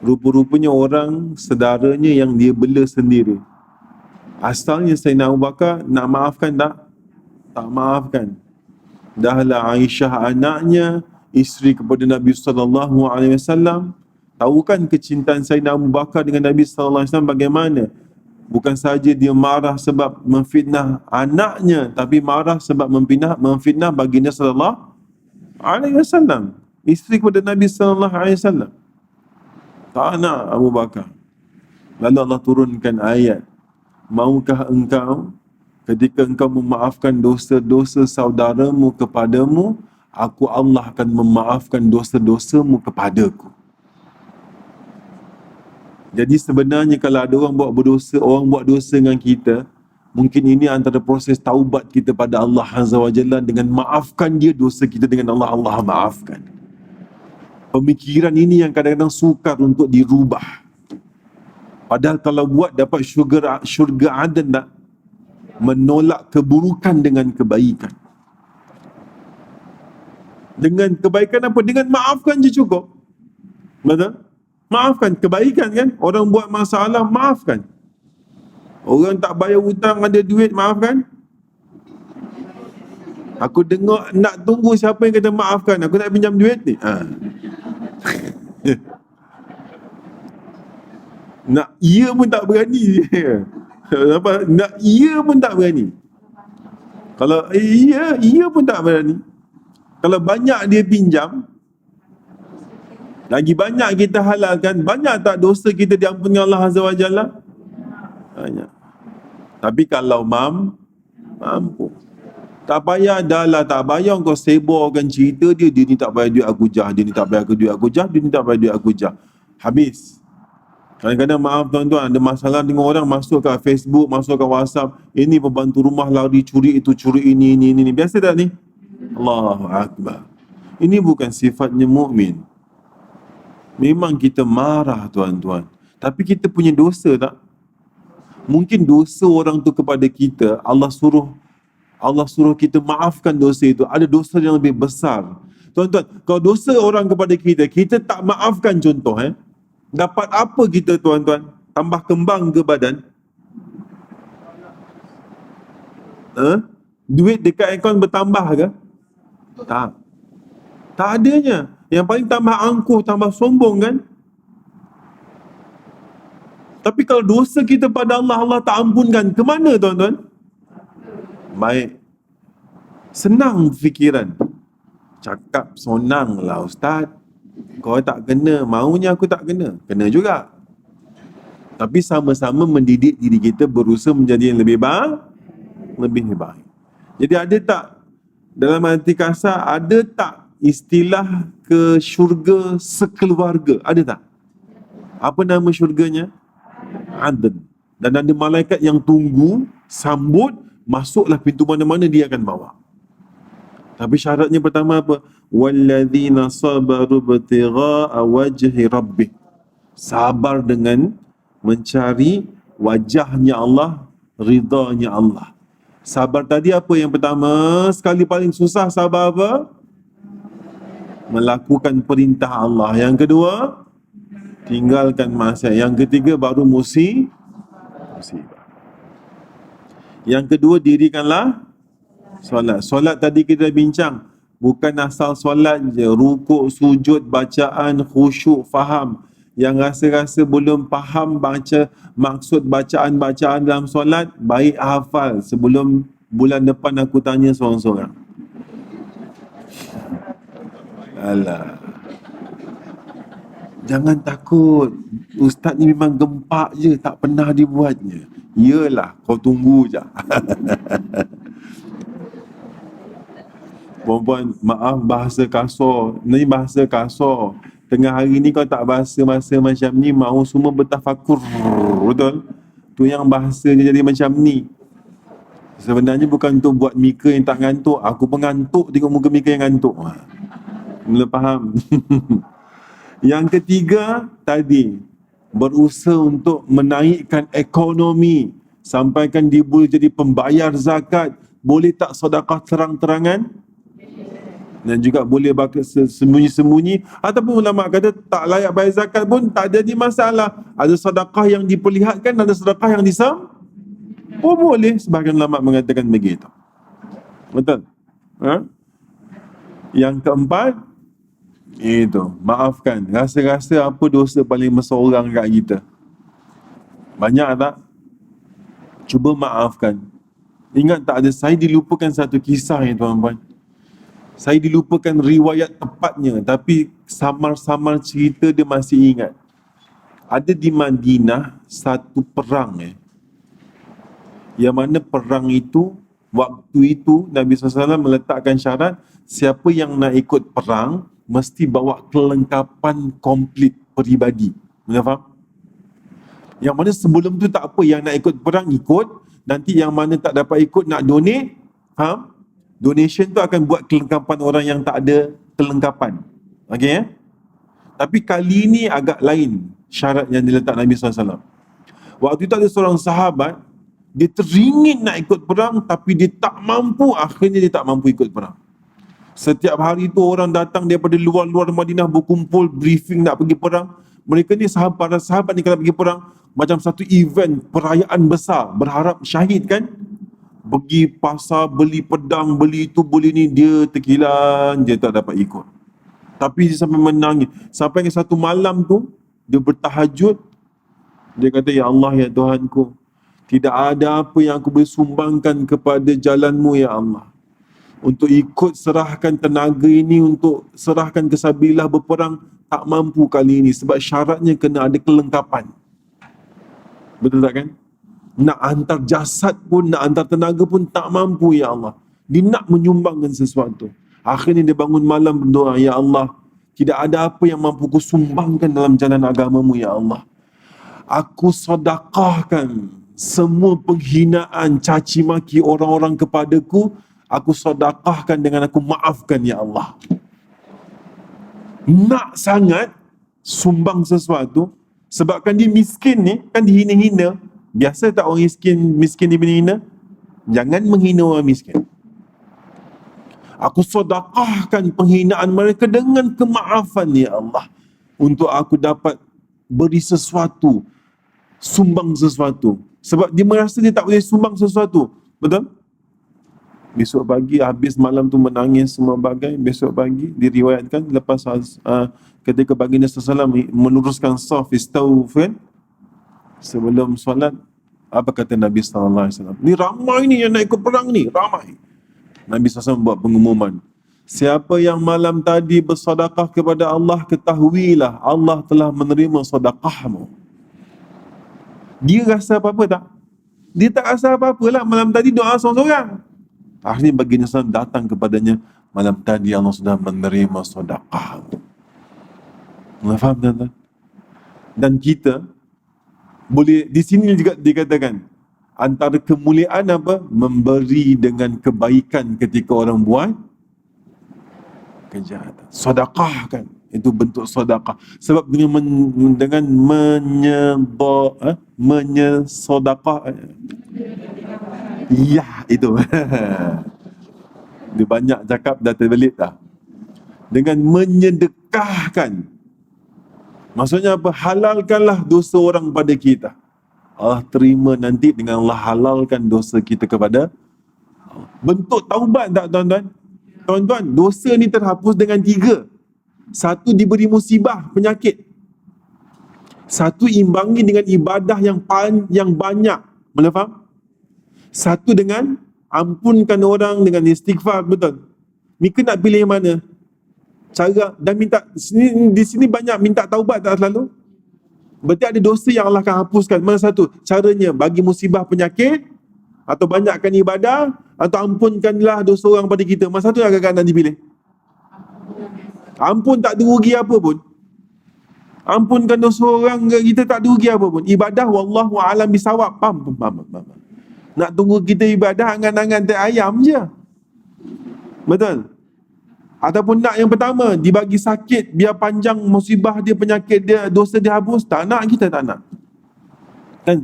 rupa-rupanya orang saudaranya yang dia bela sendiri. Asalnya Sayyidina Abu Bakar nak maafkan tak? Tak maafkan. Dahlah Aisyah anaknya, isteri kepada Nabi SAW, tahu kan kecintaan Sayyidina Abu Bakar dengan Nabi SAW bagaimana? Bukan saja dia marah sebab memfitnah anaknya, tapi marah sebab memfitnah baginda sallallahu alaihi wasallam, isteri kepada Nabi sallallahu alaihi wasallam. Tak nak Abu Bakar. Lalu Allah turunkan ayat, maukah engkau ketika engkau memaafkan dosa-dosa saudaramu kepadamu, aku Allah akan memaafkan dosa-dosamu kepadaku. Jadi sebenarnya kalau ada orang buat dosa dengan kita, mungkin ini antara proses taubat kita pada Allah Azza wa Jalla dengan maafkan dia dosa kita dengan Allah maafkan. Pemikiran ini yang kadang-kadang sukar untuk dirubah. Padahal kalau buat dapat syurga Aden tak? Menolak keburukan dengan kebaikan. Dengan kebaikan apa? Dengan maafkan je cukup. Betul? Maafkan, kebaikan kan? Orang buat masalah, maafkan. Orang tak bayar hutang, ada duit, maafkan. Aku dengar nak tunggu siapa yang kata maafkan, aku nak pinjam duit ni. Nak iya pun tak berani. Apa? Nak iya pun tak berani. Kalau iya pun tak berani. Kalau banyak dia pinjam, lagi banyak kita halalkan, banyak tak dosa kita diampuni Allah Azza wa Jalla? Banyak. Tapi kalau mampu. Tak payah dah lah, tak payah kau sebarkan cerita dia ni tak bayar duit aku jah, dia ni tak bayar duit aku jah, dia ni tak bayar duit aku jah. Habis. Kadang-kadang maaf tuan-tuan, ada masalah dengan orang masuk ke Facebook, masuk ke WhatsApp, ini pembantu rumah lari curi itu, curi ini. Biasa tak ni? Allahu Akbar. Ini bukan sifatnya mukmin. Memang kita marah tuan-tuan, tapi kita punya dosa tak? Mungkin dosa orang tu kepada kita, Allah suruh kita maafkan dosa itu. Ada dosa yang lebih besar. Tuan-tuan, kalau dosa orang kepada kita tak maafkan, contoh dapat apa kita tuan-tuan? Tambah kembang ke badan? Duit dekat akaun bertambah ke? Tak. Tak adanya. Yang paling tambah angkuh, tambah sombong kan? Tapi kalau dosa kita pada Allah, Allah tak ampunkan, ke mana tuan-tuan? baik. Senang fikiran. Cakap senang lah ustaz. Kau tak kena, maunya aku tak kena. Kena juga. Tapi sama-sama mendidik diri kita berusaha menjadi yang lebih baik. Jadi ada tak, dalam arti kasar, ada tak istilah ke syurga sekeluarga? Ada tak? Apa nama syurganya? Aden. Dan ada malaikat yang tunggu, sambut, masuklah pintu mana-mana dia akan bawa. Tapi syaratnya pertama apa? Walladzina sabaru ibtigha'a wajhi rabbih. Sabar dengan mencari wajahnya Allah, ridhanya Allah. Sabar tadi apa yang pertama? Sekali paling susah sabar apa? Melakukan perintah Allah. Yang kedua, tinggalkan maksiat. Yang ketiga baru musibah. Yang kedua, dirikanlah solat. Solat tadi kita bincang, bukan asal solat je, rukuk, sujud, bacaan, khusyuk, faham. Yang rasa-rasa belum faham baca maksud bacaan-bacaan dalam solat, baik hafal sebelum bulan depan aku tanya seorang-seorang. Alah. Jangan takut. Ustaz ni memang gempak je, tak pernah dibuatnya. Yelah, kau tunggu je. Perempuan, maaf bahasa kasar. Ni bahasa kasar. Tengah hari ni kau tak bahasa macam ni, mahu semua bertafakur. Betul? Tu yang bahasa dia jadi macam ni. Sebenarnya bukan untuk buat Mika yang tak ngantuk. Aku pun ngantuk tengok muka Mika yang ngantuk. Mula faham? Yang ketiga tadi, berusaha untuk menaikkan ekonomi. Sampaikan dia boleh jadi pembayar zakat. Boleh tak sedekah terang-terangan? Dan juga boleh sembunyi-sembunyi. Ataupun ulama kata tak layak bayar zakat pun tak jadi masalah. Ada sedekah yang diperlihatkan, ada sedekah yang oh boleh. Sebahagian ulama mengatakan begitu. Betul? Yang keempat, itu, maafkan. Rasa-rasa apa dosa paling besar orang kat kita? Banyak tak? Cuba maafkan. Ingat tak, ada saya dilupakan satu kisah ya tuan-tuan. Saya dilupakan riwayat tepatnya, tapi samar-samar cerita dia masih ingat. Ada di Madinah satu perang yang mana perang itu, waktu itu Nabi SAW meletakkan syarat, siapa yang nak ikut perang mesti bawa kelengkapan komplit peribadi. Boleh faham? Yang mana sebelum tu tak apa, yang nak ikut perang ikut, nanti yang mana tak dapat ikut nak donate, faham? Donation tu akan buat kelengkapan orang yang tak ada kelengkapan. Okey. Tapi kali ini agak lain syarat yang diletak Nabi SAW. Waktu itu ada seorang sahabat, dia teringin nak ikut perang tapi dia tak mampu, akhirnya dia tak mampu ikut perang. Setiap hari itu orang datang daripada luar-luar Madinah berkumpul, briefing nak pergi perang. Mereka ni para sahabat ni kalau pergi perang, macam satu event, perayaan besar, berharap syahid kan. Pergi pasar, beli pedang, beli itu, beli ni, dia terkilan, dia tak dapat ikut. Tapi dia sampai menangis. Sampai ke satu malam tu, dia bertahajud. Dia kata, Ya Allah, Ya Tuhanku, tidak ada apa yang aku boleh sumbangkan kepada jalanmu, Ya Allah. Untuk ikut serahkan tenaga ini, untuk serahkan kesabilah berperang, tak mampu kali ini. Sebab syaratnya kena ada kelengkapan. Betul tak kan? Nak hantar jasad pun, nak hantar tenaga pun tak mampu, Ya Allah. Dia nak menyumbangkan sesuatu. Akhirnya dia bangun malam berdoa, Ya Allah, tidak ada apa yang mampu ku sumbangkan dalam jalan agamamu, Ya Allah. Aku sedekahkan semua penghinaan, caci maki orang-orang kepadaku, aku sedekahkan dengan aku maafkan, Ya Allah. Nak sangat sumbang sesuatu, sebabkan dia miskin ni, kan dihina-hina. Biasa tak orang miskin dihina? Jangan menghina orang miskin. Aku sedekahkan penghinaan mereka dengan kemaafan, Ya Allah. Untuk aku dapat beri sesuatu, sumbang sesuatu. Sebab dia merasa dia tak boleh sumbang sesuatu. Betul? Besok pagi habis malam tu menangis semua bagai. Besok pagi diriwayatkan lepas ketika baginda sallallahu alaihi wasallam meluruskan saf istaufan sebelum solat, Apa kata Nabi SAW? Ni ramai ni yang nak ikut perang ni, ramai. Nabi SAW buat pengumuman. Siapa yang malam tadi bersedekah kepada Allah, ketahuilah Allah telah menerima sedekahmu. Dia rasa apa-apa tak? Dia tak rasa apa-apa lah. Malam tadi doa seorang-seorang. Akhirnya baginda SAW datang kepadanya. Malam tadi Allah sudah menerima sedekahmu. Faham tuan-tuan? Dan kita boleh, di sini juga dikatakan antara kemuliaan apa? Memberi dengan kebaikan ketika orang buat kejahatan. Sedekah kan, itu bentuk sedekah. Sebab dengan menyesedekah, ya itu. Dia banyak cakap dah terbelit dah. Dengan menyedekahkan, maksudnya apa? Halalkanlah dosa orang pada kita. Allah terima nanti dengan Allah halalkan dosa kita kepada Allah. Bentuk taubat tak tuan-tuan? Tuan-tuan, dosa ni terhapus dengan 3. Satu, diberi musibah, penyakit. Satu, imbangi dengan ibadah yang banyak. Boleh faham? Satu, dengan ampunkan orang dengan istighfar. Betul? Mika nak pilih yang mana? Cara dan minta di sini banyak minta taubat tak selalu? Berarti ada dosa yang Allah akan hapuskan. Mana satu? Caranya bagi musibah penyakit, atau banyakkan ibadah, atau ampunkanlah dosa orang pada kita. Mana satu yang akan dipilih? Ampun tak ada rugi apa pun. Ampunkan dosa orang kita tak ada rugi apa pun. Ibadah wallahu a'lam bisawab. Faham. Nak tunggu kita ibadah angan-angan teh ayam je. Betul? Ataupun nak yang pertama, dibagi sakit, biar panjang musibah dia, penyakit dia, dosa dia hapus. Tak nak, kita tak nak. Kan?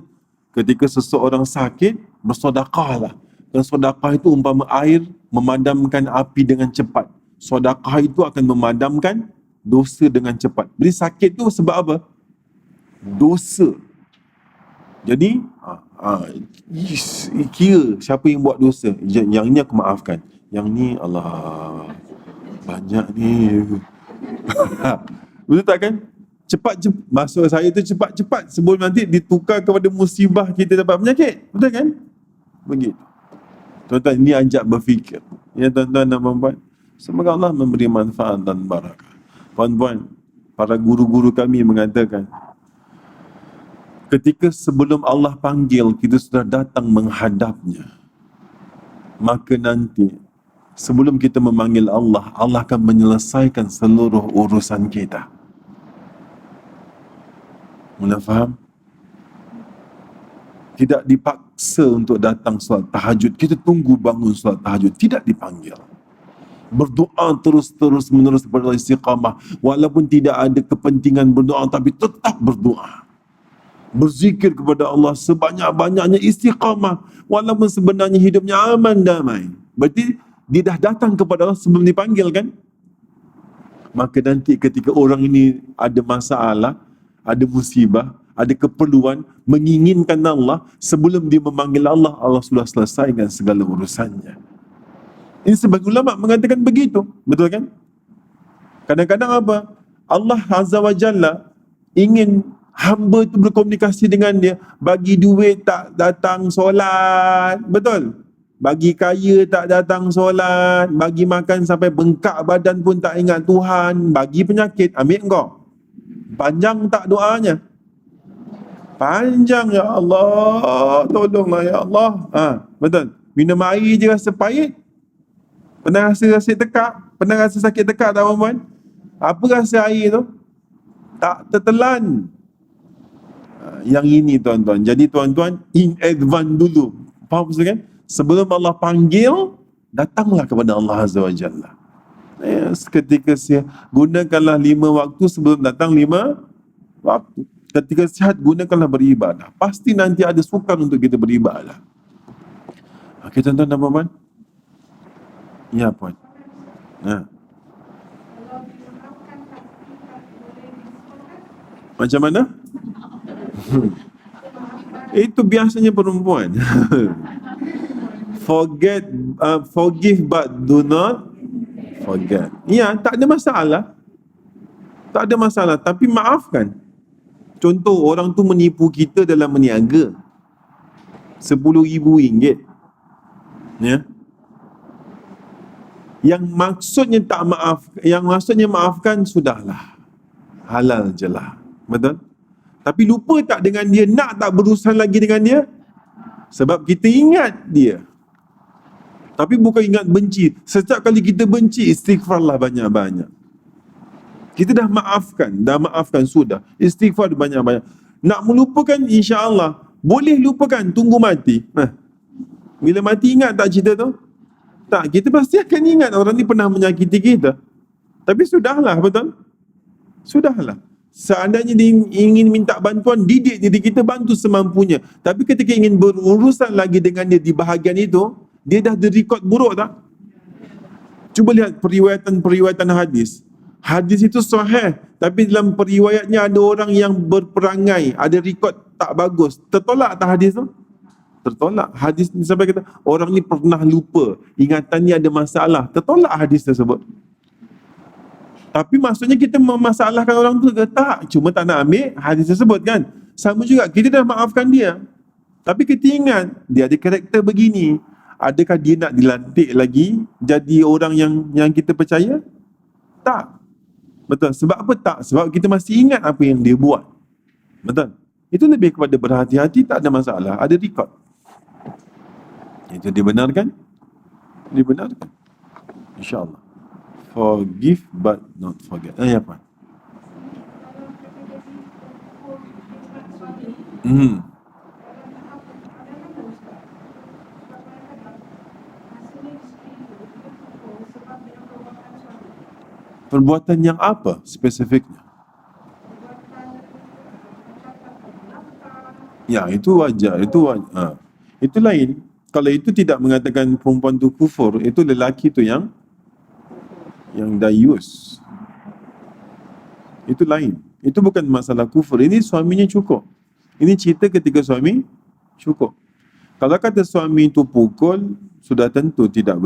Ketika seseorang sakit, bersedekahlah. Dan sedekah itu umpama air memadamkan api dengan cepat. Sedekah itu akan memadamkan dosa dengan cepat. Jadi sakit tu sebab apa? Dosa. Jadi, kira siapa yang buat dosa. Yang ini aku maafkan. Yang ni, Allah, banyak ni. Betul tak kan? Cepat, maksud saya tu cepat-cepat sebelum nanti ditukar kepada musibah kita dapat penyakit. Betul kan? Begitu. Tuan-tuan, ini ajak berfikir. Ya tuan-tuan dan puan-puan, semoga Allah memberi manfaat dan barakah. Puan-puan, para guru-guru kami mengatakan, ketika sebelum Allah panggil, kita sudah datang menghadapnya. Maka nanti sebelum kita memanggil Allah, Allah akan menyelesaikan seluruh urusan kita. Mula faham? Tidak dipaksa untuk datang solat tahajud. Kita tunggu bangun solat tahajud. Tidak dipanggil. Berdoa terus menerus kepada istiqamah. Walaupun tidak ada kepentingan berdoa, tapi tetap berdoa. Berzikir kepada Allah sebanyak-banyaknya, istiqamah. Walaupun sebenarnya hidupnya aman, damai. Berarti dia dah datang kepada Allah sebelum dipanggil kan? Maka nanti ketika orang ini ada masalah, ada musibah, ada keperluan, menginginkan Allah, sebelum dia memanggil Allah, Allah sudah selesaikan segala urusannya. Ini sebagian ulama mengatakan begitu. Betul kan? Kadang-kadang apa? Allah Azza wa Jalla ingin hamba itu berkomunikasi dengan dia. Bagi duit tak datang solat. Betul? Bagi kaya tak datang solat. Bagi makan sampai bengkak badan pun tak ingat Tuhan. Bagi penyakit, ambil engkau. Panjang tak doanya? Panjang, ya Allah, tolonglah ya Allah. Betul. Minum air je rasa pahit. Pernah rasa tekak? Pernah rasa sakit tekak tak puan-puan? Apa rasa air tu? Tak tertelan. Yang ini tuan-tuan. Jadi tuan-tuan, in advance dulu. Faham maksud kan? Sebelum Allah panggil, datanglah kepada Allah Azza wa Jalla. Ketika gunakanlah 5 waktu sebelum datang 5 waktu. Ketika sihat, gunakanlah beribadah. Pasti nanti ada sukar untuk kita beribadah. Okey tuan-tuan dan puan-puan? Ya puan. Macam mana? Itu biasanya perempuan. Forgive but do not forget. Ya, tak ada masalah. Tak ada masalah, tapi maafkan. Contoh, orang tu menipu kita dalam meniaga. RM10,000. Ya. Yang maksudnya maafkan, sudahlah. Halal je lah. Betul? Tapi lupa tak dengan dia, nak tak berurusan lagi dengan dia? Sebab kita ingat dia. Tapi bukan ingat benci. Setiap kali kita benci, istighfarlah banyak-banyak. Kita dah maafkan, sudah. Istighfar banyak-banyak. Nak melupakan, insya-Allah. Boleh lupakan, tunggu mati. Bila mati ingat tak cerita tu? Tak, kita pasti akan ingat orang ni pernah menyakiti kita. Tapi sudahlah, betul? Sudahlah. Seandainya dia ingin minta bantuan, didik diri kita, bantu semampunya. Tapi ketika ingin berurusan lagi dengan dia di bahagian itu, dia dah direkod buruk tak? Cuba lihat periwayatan hadis. Hadis itu sahih, tapi dalam periwayatnya ada orang yang berperangai, ada rekod tak bagus. Tertolak tak hadis tu? Tertolak. Hadis ni sampai kata, orang ni pernah lupa, ingatannya ada masalah. Tertolak hadis tersebut. Tapi maksudnya kita memasalahkan orang tu ke? Tak, cuma tak nak ambil hadis tersebut kan. Sama juga, kita dah maafkan dia. Tapi kita ingat, dia ada karakter begini. Adakah dia nak dilantik lagi jadi orang yang kita percaya? Tak. Betul. Sebab apa tak? Sebab kita masih ingat apa yang dia buat. Betul. Itu lebih kepada berhati-hati, tak ada masalah. Ada rekod. Itu dibenarkan? Dibenarkan. InsyaAllah. Forgive but not forget. Apa? Perbuatan yang apa spesifiknya? Ya, itu wajar. Itu lain. Kalau itu tidak mengatakan perempuan tu kufur, itu lelaki tu yang dayus. Itu lain. Itu bukan masalah kufur. Ini suaminya cukup. Ini cerita ketika suami cukup. Kalau kata suami itu pukul, sudah tentu tidak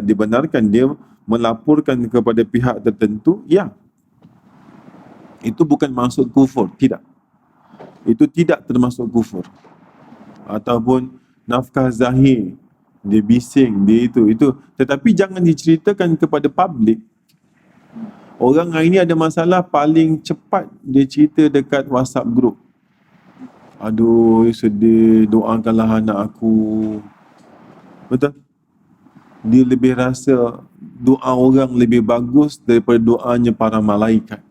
dibenarkan dia melaporkan kepada pihak tertentu. Ya, itu bukan maksud kufur. Tidak. Itu tidak termasuk kufur. Ataupun nafkah zahir, dia bising, dia itu. Tetapi jangan diceritakan kepada publik. Orang hari ni ada masalah, paling cepat dia cerita dekat WhatsApp group. Aduh, sedih, doakanlah anak aku. Betul? Dia lebih rasa doa orang lebih bagus daripada doanya para malaikat.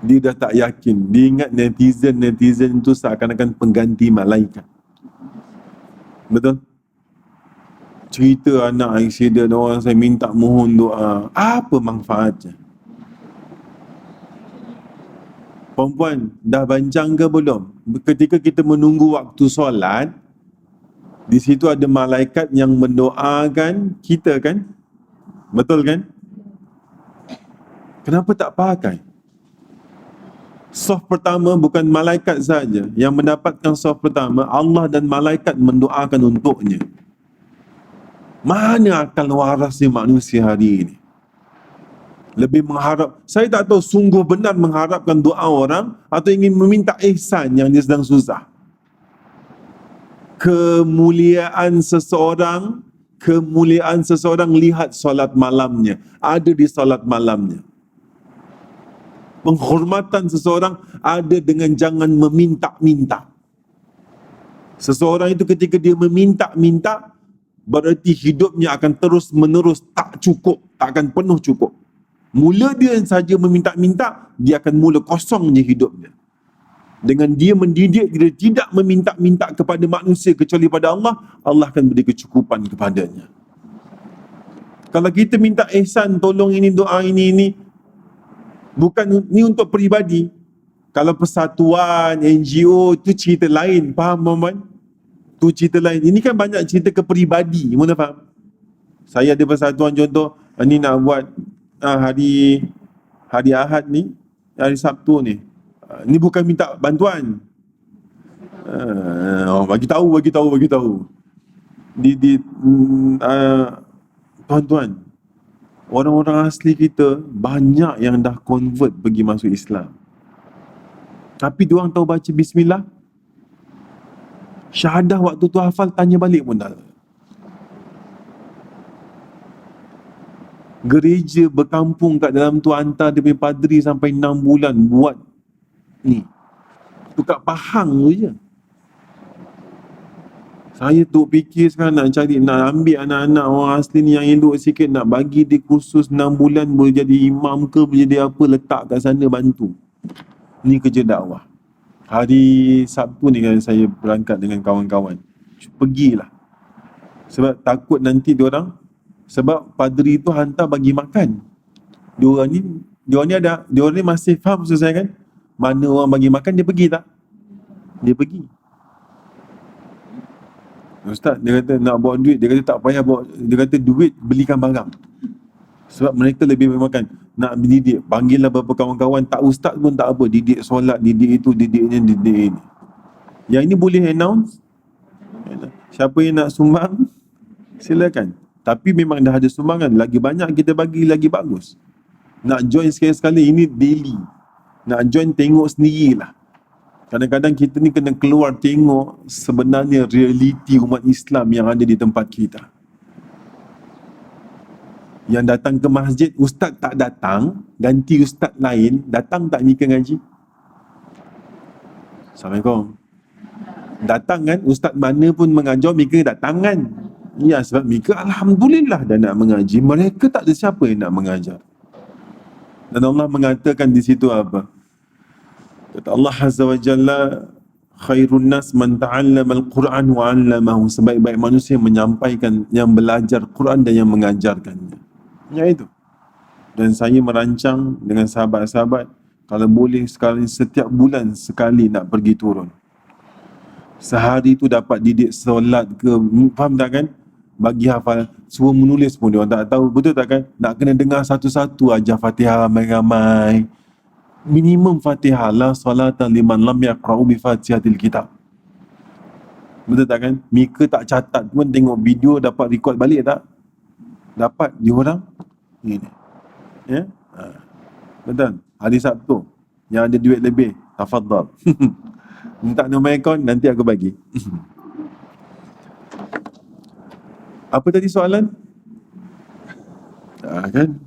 Dia dah tak yakin. Dia ingat netizen itu seakan-akan pengganti malaikat. Betul? Cerita anak accident, orang saya minta mohon doa. Apa manfaatnya? Perempuan, dah bancang ke belum? Ketika kita menunggu waktu solat, di situ ada malaikat yang mendoakan kita kan? Betul kan? Kenapa tak pakai? Soft pertama bukan malaikat saja yang mendapatkan soft pertama, Allah dan malaikat mendoakan untuknya. Mana akal warasnya manusia hari ini? Lebih mengharap, saya tak tahu sungguh benar mengharapkan doa orang atau ingin meminta ihsan yang dia sedang susah. Kemuliaan seseorang lihat solat malamnya, ada di solat malamnya. Penghormatan seseorang ada dengan jangan meminta-minta. Seseorang itu ketika dia meminta-minta, berarti hidupnya akan terus menerus tak cukup, tak akan penuh cukup. Mula dia saja meminta-minta, dia akan mula kosong je hidupnya. Dengan dia mendidik, dia tidak meminta-minta kepada manusia kecuali pada Allah, Allah akan beri kecukupan kepadanya. Kalau kita minta ihsan, tolong ini, doa ini, bukan ni untuk peribadi. Kalau persatuan, NGO, itu cerita lain. Faham, Muhammad? Itu cerita lain. Ini kan banyak cerita ke peribadi. Mana faham? Saya ada persatuan contoh, ni nak buat hari Ahad ni, hari Sabtu ni. Ni bukan minta bantuan. Bagi tahu. Tuan-tuan, orang-orang asli kita banyak yang dah convert pergi masuk Islam. Tapi diorang tahu baca bismillah? Syahadah waktu tu hafal, tanya balik pun tak. Gereja berkampung kat dalam tu hantar dia punya padri sampai 6 bulan buat ni. Tu kat Pahang tu je. Saya tu fikir sekarang nak cari, nak ambil anak-anak orang asli ni yang elok sikit, nak bagi dia kursus 6 bulan boleh jadi imam ke, boleh jadi apa, letak kat sana bantu. Ni kerja dakwah. Hari Sabtu ni kan saya berangkat dengan kawan-kawan. Pergilah. Sebab takut nanti diorang, sebab padri tu hantar bagi makan. Diorang ni masih faham maksud saya kan? Mana orang bagi makan, dia pergi tak? Dia pergi. Ustaz, dia kata nak bawa duit, dia kata tak payah bawa, dia kata duit belikan barang. Sebab mereka lebih makan. Nak didik, panggillah beberapa kawan-kawan, tak ustaz pun tak apa, didik solat, didik itu, didik ini, didik ini. Yang ini boleh announce. Siapa yang nak sumbang, silakan. Tapi memang dah ada sumbangan, lagi banyak kita bagi lagi bagus. Nak join sekali-sekali, ini daily. Nak join tengok sendirilah. Kadang-kadang kita ni kena keluar tengok sebenarnya realiti umat Islam yang ada di tempat kita. Yang datang ke masjid, ustaz tak datang, ganti ustaz lain, datang tak Mika ngaji? Assalamualaikum. Datang kan, ustaz mana pun mengajar, Mika datang kan? Ya, sebab Mika alhamdulillah dah nak mengaji, mereka tak ada siapa yang nak mengajar. Dan Allah mengatakan di situ apa? Kata Allah Azza wa Jalla, khairun nas man ta'allama al-Quran wa 'allamahu. Sebaik-baik manusia yang menyampaikan, yang belajar Quran dan yang mengajarkannya. Ya itu. Dan saya merancang dengan sahabat-sahabat, kalau boleh sekali, setiap bulan sekali nak pergi turun. Sehari tu dapat didik solat ke, faham tak kan? Bagi hafal, suruh menulis pun dia orang tak tahu, betul tak kan? Nak kena dengar satu-satu aja Fatihah ramai-ramai. Minimum Fatihah, la salatan liman lam yaqra'u bi Fatihatil Kitab. Betul tak kan? Mika tak catat pun, tengok video, dapat record balik tak? Dapat diorang ini. Ya? Betul. Hari Sabtu yang ada duit lebih, tafadhal. Minta nombor akaun, nanti aku bagi. Apa tadi soalan? Kan?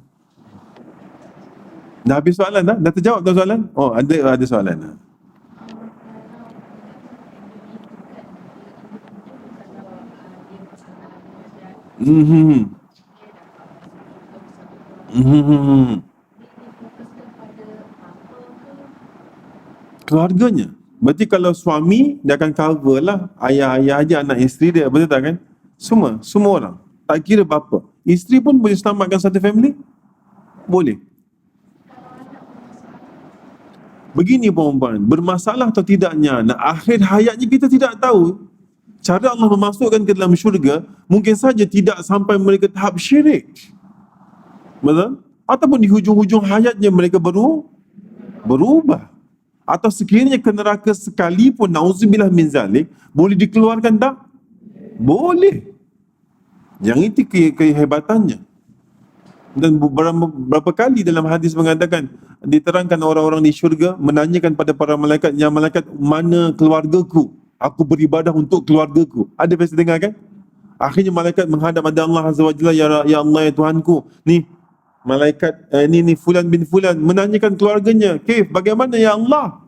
Dah habis soalan dah? Dah terjawab tak soalan? Oh, ada soalan. Keluarganya. Berarti kalau suami, dia akan cover lah ayah-ayah aja, anak isteri dia, betul tak kan? Semua orang. Tak kira bapa. Isteri pun boleh selamatkan satu family? Boleh. Begini perempuan, bermasalah atau tidaknya anak, akhir hayatnya kita tidak tahu. Cara Allah memasukkan ke dalam syurga, mungkin saja tidak sampai mereka tahap syirik. Betul? Ataupun di hujung-hujung hayatnya mereka berubah. Atau sekiranya ke neraka sekalipun, na'udzubillah min zalik, boleh dikeluarkan tak? Boleh. Yang itu kehebatannya. Dan berapa kali dalam hadis mengatakan, diterangkan orang-orang di syurga menanyakan pada para malaikat, yang malaikat, mana keluargaku? Aku beribadah untuk keluargaku. Ada biasa dengar kan? Akhirnya malaikat menghadap pada Allah Azza wa Jalla, ya Allah, ya Tuhanku, ni malaikat ni fulan bin fulan menanyakan keluarganya, bagaimana ya Allah?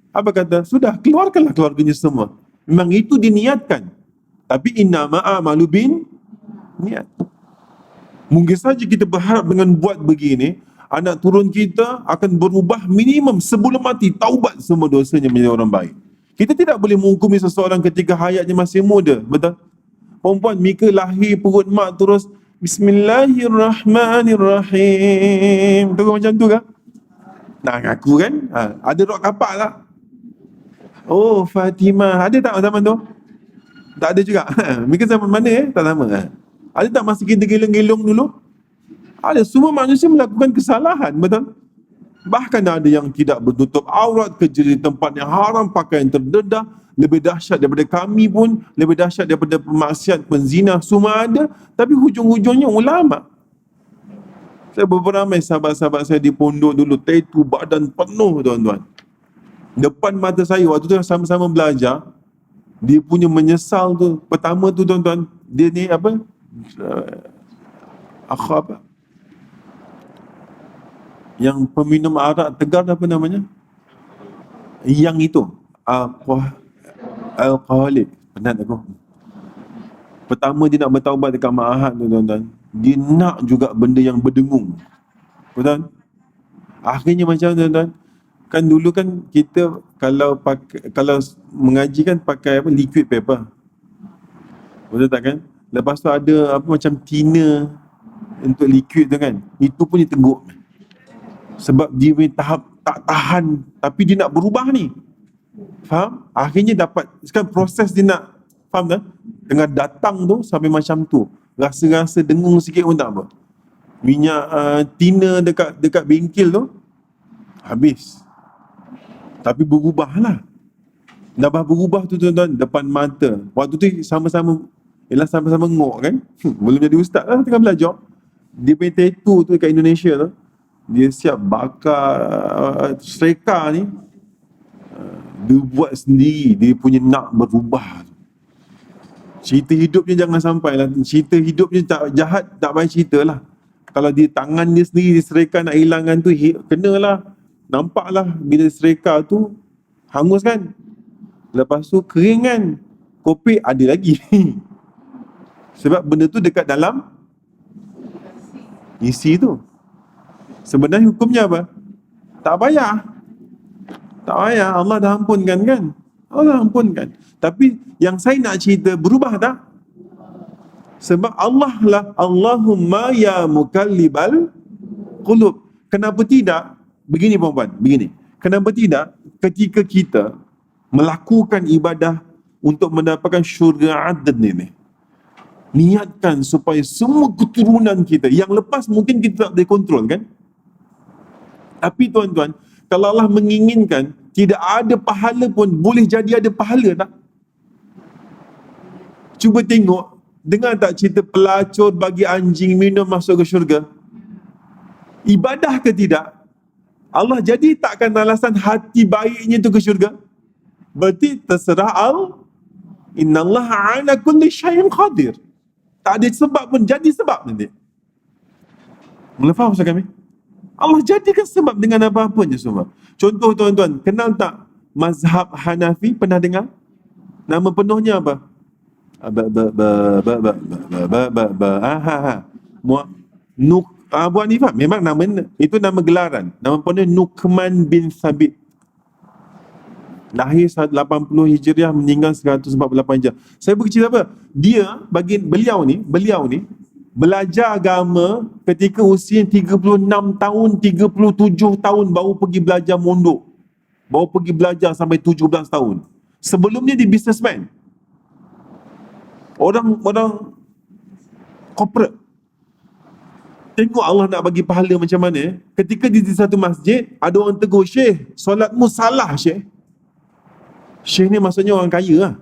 Apa kata? Sudah, keluarkanlah keluarganya semua. Memang itu diniatkan. Tapi innama a'malu bin niat. Mungkin saja kita berharap dengan buat begini, anak turun kita akan berubah minimum sebelum mati, taubat semua dosanya menjadi orang baik. Kita tidak boleh menghukumi seseorang ketika hayatnya masih muda, betul? Perempuan Mika lahir perut mak terus Bismillahirrahmanirrahim. Terus macam tu kah? Nak ngaku kan? Ada rock kapak tak? Oh, Fatimah. Ada tak zaman tu? Tak ada juga. Mika zaman mana tak sama. Ada tak masa kita gelong-gelong dulu? Ada. Semua manusia melakukan kesalahan, betul? Bahkan ada yang tidak bertutup aurat, kerja di tempat yang haram, pakaian terdedah, lebih dahsyat daripada kami pun, lebih dahsyat daripada pemaksiat, penzina, semua ada. Tapi hujung-hujungnya ulama. Saya beberapa ramai sahabat-sahabat saya di pondok dulu, tattoo badan penuh, tuan-tuan. Depan mata saya, waktu tu sama-sama belajar, Dia punya menyesal tu, pertama tu tuan-tuan, dia ni apa? Apa? Yang peminum arak tegar apa namanya? Yang itu, alkoholik. Penat aku. Pertama dia nak bertaubat dekat Mak Ahad tu tuan-tuan. Dia nak juga benda yang berdengung. Betul? Akhirnya macam tuan-tuan, kan dulu kan kita kalau mengaji kan pakai apa, liquid paper. Betul tak kan? Lepas tu ada apa macam tina untuk liquid tu kan. Itu pun dia teguk. Sebab dia punya tahap tak tahan, tapi dia nak berubah ni. Faham? Akhirnya dapat, sekarang proses dia nak, faham tak? Tengah datang tu sampai macam tu. Rasa-rasa dengung sikit pun tak apa. Minyak tina dekat bengkel tu habis. Tapi berubah lah. Dah berubah tu tuan-tuan, depan mata. Waktu tu sama-sama ngok kan. Belum jadi ustaz lah, tengah belajar. Dia punya tattoo tu dekat Indonesia tu, dia siap bakar sereka ni. Dia buat sendiri, dia punya nak berubah. Cerita hidupnya jangan sampai lah. Cerita hidupnya tak jahat, tak payah cerita lah. Kalau dia tangan dia sendiri disereka nak hilangkan tu, kenalah. Nampaklah bila sereka tu hangus kan. Lepas tu kering kan, kopi ada lagi. Sebab benda tu dekat dalam isi tu. Sebenarnya hukumnya apa? Tak payah. Tak payah, Allah dah ampunkan kan. Allah ampunkan. Tapi yang saya nak cerita, berubah tak? Sebab Allah lah, Allahumma ya mukallibal qulub. Kenapa tidak? Begini puan-puan, begini. Kenapa tidak ketika kita melakukan ibadah untuk mendapatkan syurga adn ini, niatkan supaya semua keturunan kita, yang lepas mungkin kita tak boleh kontrol kan? Tapi tuan-tuan, kalau Allah menginginkan, tidak ada pahala pun, boleh jadi ada pahala tak? Cuba tengok, dengar tak cerita pelacur bagi anjing minum masuk ke syurga? Ibadah ke tidak? Allah jadi takkan alasan hati baiknya tu ke syurga? Berarti terserah innallaha ala kulli syai'in qadir. Tak ada sebab pun, jadi sebab nanti. Mula faham Ustaz kami? Allah jadikan sebab dengan apa-apanya semua. Contoh tuan-tuan, kenal tak mazhab Hanafi? Pernah dengar? Nama penuhnya apa? Abu Hanifah. Memang nama itu nama gelaran. Nama penuh Nu'man bin Thabit. Lahir 180 Hijriah, meninggal 148 Hijriah. Saya bercerita apa? Dia bagi beliau ni belajar agama ketika usia 36 tahun, 37 tahun baru pergi belajar mondok. Baru pergi belajar sampai 17 tahun. Sebelumnya dia businessman. Orang corporate. Tengok Allah nak bagi pahala macam mana. Ketika di satu masjid, ada orang tegur, "Syekh, solatmu salah, Syekh." Syekh ni maksudnya orang kaya lah.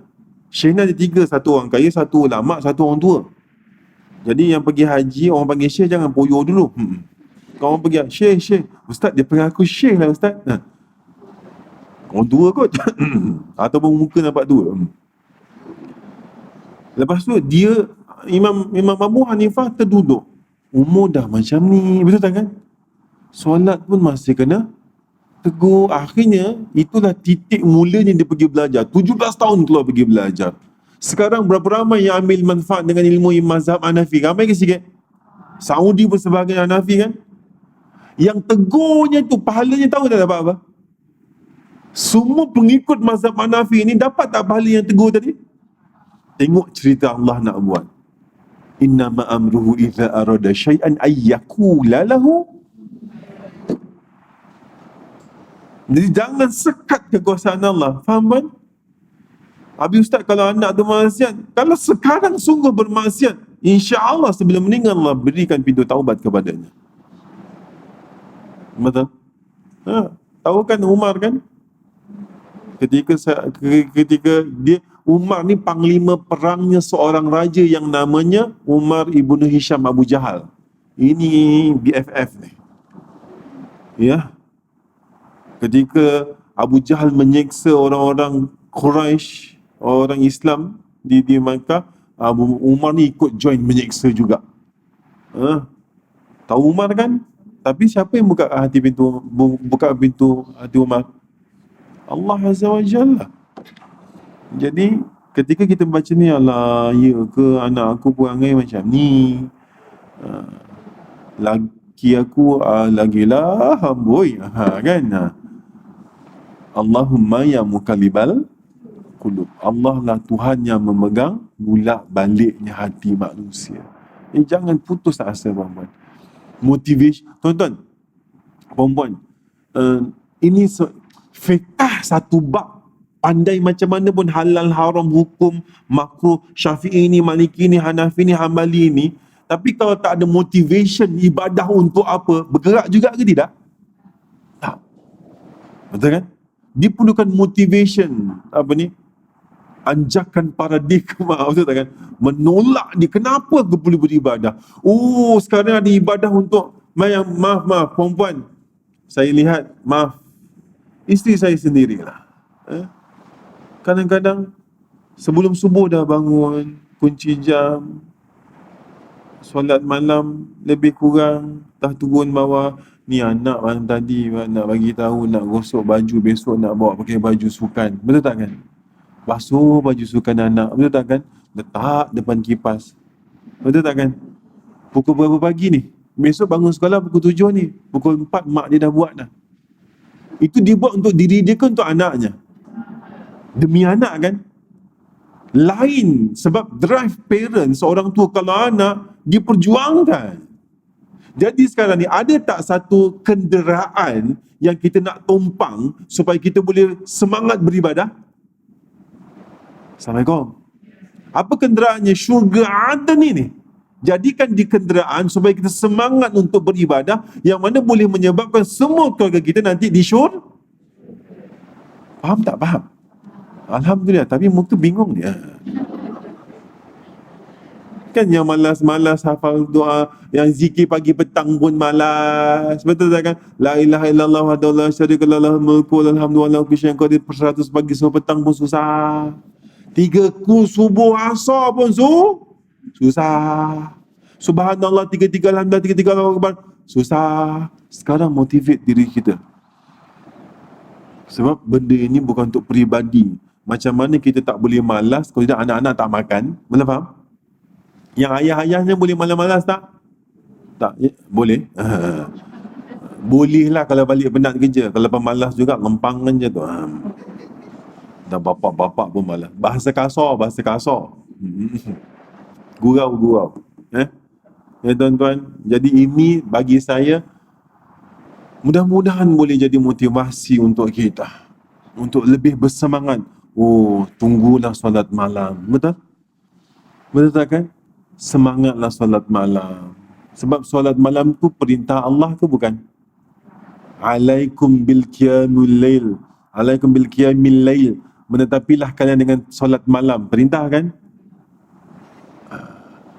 Syekh ni ada tiga, satu orang kaya, satu ulama, satu orang tua. Jadi yang pergi haji, orang panggil Syekh jangan poyo dulu. Kalau orang pergi, Syekh, Ustaz dia panggil aku Syekh lah Ustaz. Orang tua kot. Ataupun muka nampak tua. Lepas tu dia, Imam Abu Hanifah terduduk. Umur dah macam ni, betul tak kan? Solat pun masih kena tegur. Akhirnya itulah titik mulanya dia pergi belajar. 17 tahun keluar pergi belajar. Sekarang berapa ramai yang ambil manfaat dengan ilmu mazhab Hanafi? Ramai ke sikit? Saudi pun sebagai Hanafi kan? Yang tegurnya tu pahalanya tahu tak dapat apa? Semua pengikut mazhab Hanafi ni dapat tak pahala yang tegur tadi? Tengok cerita Allah nak buat. Innama amruhu idza arada syai'an ayyakula lahu. Jadi jangan sekat kekuasaan Allah. Faham kan? Habis Ustaz, kalau anak tu maksiat, kalau sekarang sungguh bermaksiat, insya-Allah sebelum meninggal Allah berikan pintu taubat kepadanya. Betul? Tahu kan Umar kan? Ketika dia, Umar ni panglima perangnya seorang raja yang namanya Umar ibnu Hisham Abu Jahal. Ini BFF ni. Ya. Ketika Abu Jahal menyeksa orang-orang Quraisy, orang Islam di Makkah, Umar ni ikut join menyeksa juga. Tahu Umar kan? Tapi siapa yang buka pintu hati Umar? Allah Azza wa Jalla. Jadi ketika kita baca ni, alah, ya ke anak aku perangai macam ni, laki aku lagilah amboi, kan. Allahumma ya mukallibal qulub. Allah lah Tuhan yang memegang bulak baliknya hati manusia. Jangan putus asa, puan-puan. Motivation, tuan-tuan, puan-puan, ini fiqh satu bab. Pandai macam mana pun halal, haram, hukum, makruh, Syafi'i ni, Maliki ni, Hanafi ni, Hambali ni, tapi kalau tak ada motivation ibadah untuk apa, bergerak juga ke tidak? Tak. Betul kan? Diperlukan motivation, anjakan paradigma, betul tak kan? Menolak dia, kenapa aku perlu beribadah? Oh, sekarang ada ibadah untuk maaf perempuan, saya lihat, isteri saya sendirilah. Kadang-kadang sebelum subuh dah bangun, kunci jam, solat malam lebih kurang dah turun bawah. Ni anak malam tadi nak bagi tahu nak gosok baju, besok nak bawa pakai baju sukan, betul tak kan? Basuh baju sukan anak, betul tak kan? Letak depan kipas, betul tak kan? Pukul berapa pagi ni? Besok bangun sekolah pukul 7 ni, pukul 4 mak dia dah buat dah. Itu dia buat untuk diri dia ke untuk anaknya? Demi anak kan? Lain, sebab drive parents, seorang tua kalau anak, dia perjuangkan. Jadi sekarang ni, ada tak satu kenderaan yang kita nak tumpang supaya kita boleh semangat beribadah? Assalamualaikum. Apa kenderaannya? Syurga Aden ini. Jadikan di kenderaan supaya kita semangat untuk beribadah, yang mana boleh menyebabkan semua keluarga kita nanti di syurga. Faham tak? Faham? Alhamdulillah, tapi muka bingung dia. Kan yang malas-malas hafal doa, yang zikir pagi petang pun malas. Betul tak kan? La ilaha illallah wahdahu la syarika lahu, lahul mulku wa lahul hamdu wa lahu kulli syai'in qadir. 100 pagi semua petang pun susah. 3 subuh asar pun susah. Subhanallah 33, alhamdulillah 33, Allahu akbar, susah. Sekarang motivate diri kita. Sebab benda ini bukan untuk peribadi. Macam mana kita tak boleh malas kalau tidak anak-anak tak makan? Boleh faham? Yang ayah-ayahnya boleh malas-malas tak? Tak, boleh. Boleh lah kalau balik penat kerja. Kalau pemalas juga, lempangan je tu. Dan bapak-bapak pun malas. Bahasa kasar. Gurau. Ya tuan-tuan, jadi ini bagi saya, mudah-mudahan boleh jadi motivasi untuk kita, untuk lebih bersemangat. Oh, tunggulah solat malam. Betul? Betul tak kan? Semangatlah solat malam. Sebab solat malam tu perintah Allah ke bukan? Alaikum bil qiyamil lail. Alaikum bil qiyamil lail. Menetapilah kalian dengan solat malam. Perintah kan?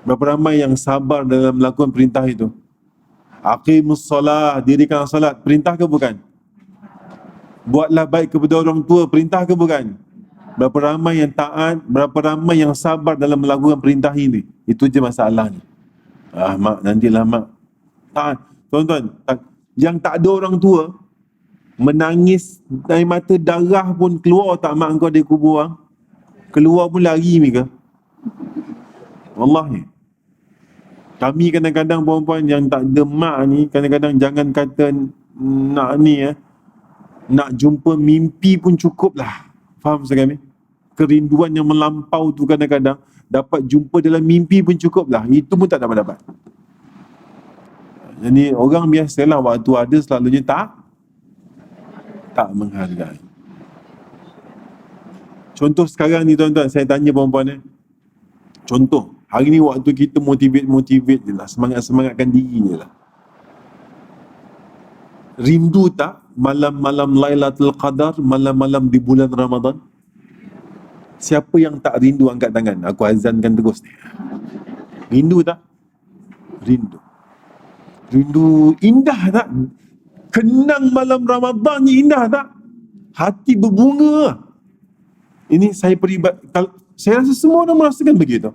Berapa ramai yang sabar dalam melakukan perintah itu? Aqimus solah, dirikan solat. Perintah ke bukan? Buatlah baik kepada orang tua. Perintah ke bukan? Berapa ramai yang taat, berapa ramai yang sabar dalam melakukan perintah ini? Itu je masalahnya. Mak, nantilah mak. Taat. Tuan-tuan, yang tak ada orang tua, menangis dari mata darah pun keluar tak mak kau dari kubur? Keluar pun lari ni ke? Wallahi. Kami kadang-kadang perempuan yang tak ada mak ni, kadang-kadang jangan kata nak ni nak jumpa mimpi pun cukup lah. Faham sekali? Kerinduan yang melampau tu kadang-kadang dapat jumpa dalam mimpi pun cukup lah. Itu pun tak dapat. Jadi orang biasalah waktu ada selalunya tak menghargai. Contoh sekarang ni tuan-tuan, saya tanya perempuan contoh, hari ni waktu kita motivate je lah, semangat-semangatkan diri je lah. Rindu tak malam-malam Lailatul Qadar, malam-malam di bulan Ramadan? Siapa yang tak rindu angkat tangan? Aku azankan terus ni. Rindu tak? Rindu. Indah tak? Kenang malam Ramadan ni indah tak? Hati berbunga. Ini saya saya rasa semua orang merasakan begitu.